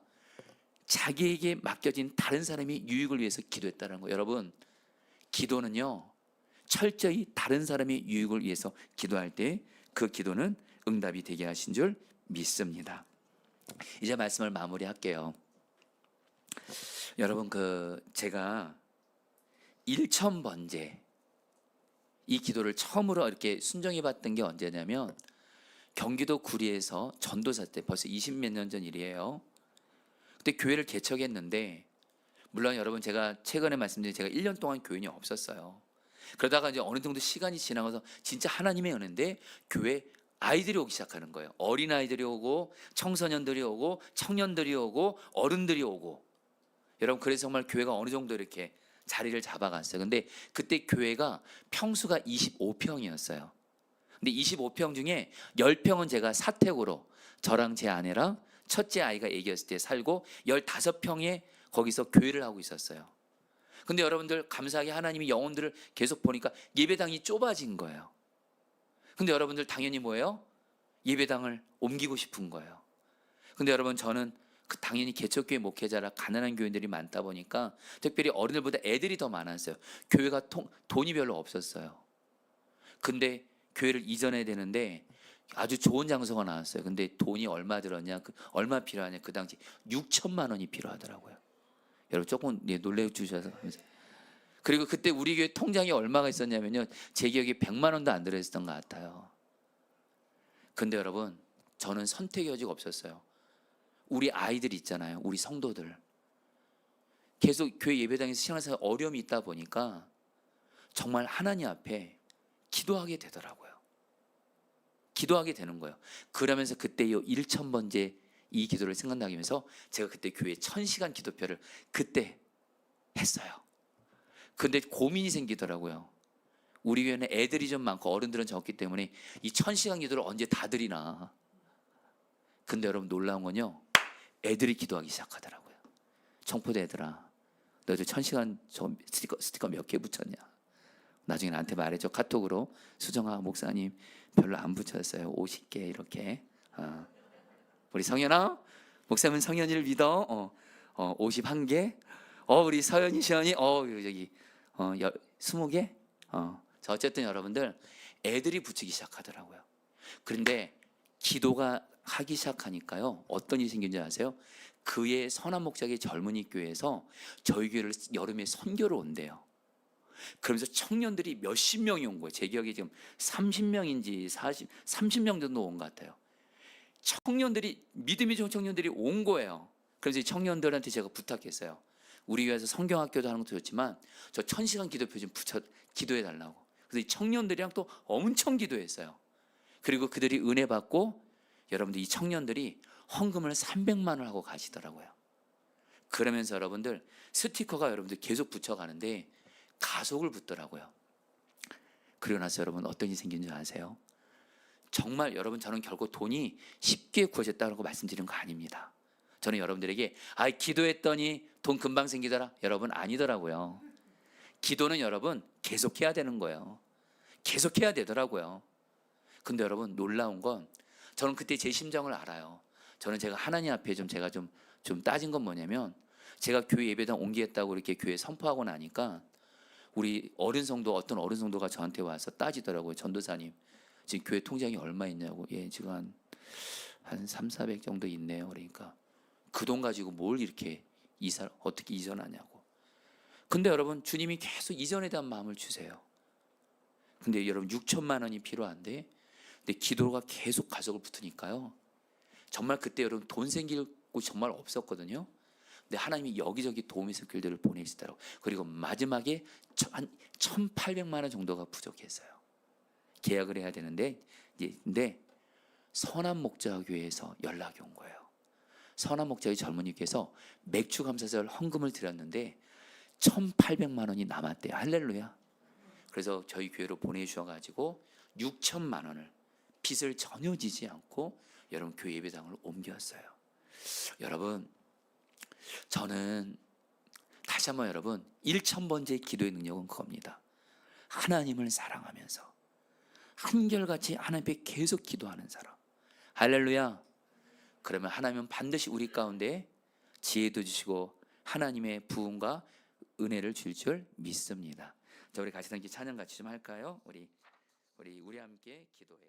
자기에게 맡겨진 다른 사람의 유익을 위해서 기도했다는 거예요. 여러분, 기도는요, 철저히 다른 사람의 유익을 위해서 기도할 때 그 기도는 응답이 되게 하신 줄 믿습니다. 이제 말씀을 마무리할게요. 여러분, 제가 일천번제 이 기도를 처음으로 이렇게 순종해 봤던 게 언제냐면 경기도 구리에서 전도사 때, 벌써 20몇 년 전 일이에요. 그때 교회를 개척했는데, 물론 여러분, 제가 최근에 말씀드린 제가 1년 동안 교인이 없었어요. 그러다가 이제 어느 정도 시간이 지나가서 진짜 하나님의 은혜인데 교회 아이들이 오기 시작하는 거예요. 어린 아이들이 오고, 청소년들이 오고, 청년들이 오고, 어른들이 오고. 여러분, 그래서 정말 교회가 어느 정도 이렇게 자리를 잡아갔어요. 근데 그때 교회가 평수가 25평이었어요. 근데 25평 중에 10평은 제가 사택으로 저랑 제 아내랑 첫째 아이가 애기였을 때 살고, 15평에 거기서 교회를 하고 있었어요. 근데 여러분들, 감사하게 하나님이 영혼들을 계속 보니까 예배당이 좁아진 거예요. 근데 여러분들, 당연히 뭐예요? 예배당을 옮기고 싶은 거예요. 근데 여러분, 저는 당연히 개척교회 목회자라 가난한 교인들이 많다 보니까 특별히 어른들보다 애들이 더 많았어요. 교회가 돈이 별로 없었어요. 근데 교회를 이전해야 되는데 아주 좋은 장소가 나왔어요. 근데 돈이 얼마 들었냐, 얼마 필요하냐, 그 당시 6천만 원이 필요하더라고요. 여러분, 조금 놀래 주셔서. 그리고 그때 우리 교회 통장에 얼마가 있었냐면요, 제 기억에 100만 원도 안 들어있었던 것 같아요. 근데 여러분, 저는 선택의 여지가 없었어요. 우리 아이들 있잖아요, 우리 성도들 계속 교회 예배당에서 신앙생활 어려움이 있다 보니까 정말 하나님 앞에 기도하게 되더라고요. 기도하게 되는 거예요. 그러면서 그때 이 1000번째 이 기도를 생각나게 하면서 제가 그때 교회 1000시간 기도표를 그때 했어요. 근데 고민이 생기더라고요. 우리 교회는 애들이 좀 많고 어른들은 적기 때문에 이 1000시간 기도를 언제 다 드리나. 근데 여러분, 놀라운 건요, 애들이 기도하기 시작하더라고요. 청포대 애들아, 너희들 1000시간 저 스티커 몇 개 붙였냐? 나중에 나한테 말해줘. 카톡으로. 수정아 목사님 별로 안 붙였어요. 50개 이렇게. 우리 성현아, 목사님은 성현이를 믿어. 51개. 우리 서현이 시연이 여기 20개. 자, 어쨌든 여러분들, 애들이 붙이기 시작하더라고요. 그런데 기도가 하기 시작하니까요, 어떤 일이 생긴지 아세요? 그의 선한 목자의 젊은이 교회에서 저희 교회를 여름에 선교를 온대요. 그러면서 청년들이 몇십 명이 온 거예요. 제 기억에 지금 30명인지 30명 정도 온 것 같아요. 청년들이, 믿음이 좋은 청년들이 온 거예요. 그래서 이 청년들한테 제가 부탁했어요. 우리 교회에서 성경학교도 하는 것도 좋지만 저 1000시간 기도표 좀 기도해 달라고. 그래서 이 청년들이랑 또 엄청 기도했어요. 그리고 그들이 은혜 받고, 여러분들, 이 청년들이 헌금을 300만 원을 하고 가시더라고요. 그러면서 여러분들, 스티커가 여러분들 계속 붙여가는데 가속을 붙더라고요. 그리고 나서 여러분, 어떤 일이 생긴 줄 아세요? 정말 여러분, 저는 결국 돈이 쉽게 구해졌다고 말씀드리는 거 아닙니다. 저는 여러분들에게 기도했더니 돈 금방 생기더라, 여러분, 아니더라고요. 기도는 여러분 계속해야 되는 거예요. 계속해야 되더라고요. 근데 여러분, 놀라운 건, 저는 그때 제 심정을 알아요. 저는 제가 하나님 앞에 제가 좀 따진 건 뭐냐면, 제가 교회 예배당 옮기겠다고 이렇게 교회 선포하고 나니까 우리 어떤 어른 성도가 저한테 와서 따지더라고요. 전도사님, 지금 교회 통장이 얼마 있냐고. 예, 지금 한 300-400 정도 있네요. 그러니까 그 돈 가지고 뭘 이렇게 어떻게 이전하냐고. 근데 여러분, 주님이 계속 이전에 대한 마음을 주세요. 근데 여러분, 6천만 원이 필요한데, 근데 기도가 계속 가속을 붙으니까요, 정말 그때 여러분 돈 생길 곳이 정말 없었거든요. 근데 하나님이 여기저기 도움의 손길들을 보내시더라고요. 그리고 마지막에 한 1800만 원 정도가 부족했어요. 계약을 해야 되는데, 근데 선한 목자 교회에서 연락이 온 거예요. 선한 목자의 젊은이께서 맥주 감사절 헌금을 드렸는데 1,800만 원이 남았대요. 할렐루야. 그래서 저희 교회로 보내주셔가지고 6천만 원을 빚을 전혀 지지 않고 여러분 교회 예배당으로 옮겼어요. 여러분, 저는 다시 한번 여러분 1,000번째 기도의 능력은 그겁니다. 하나님을 사랑하면서 한결같이 하나님 앞에 계속 기도하는 사람. 할렐루야. 그러면 하나님은 반드시 우리 가운데 지혜도 주시고 하나님의 부흥과 은혜를 줄 믿습니다. 자, 우리 같이 함께 찬양 같이 좀 할까요? 우리 함께 기도해.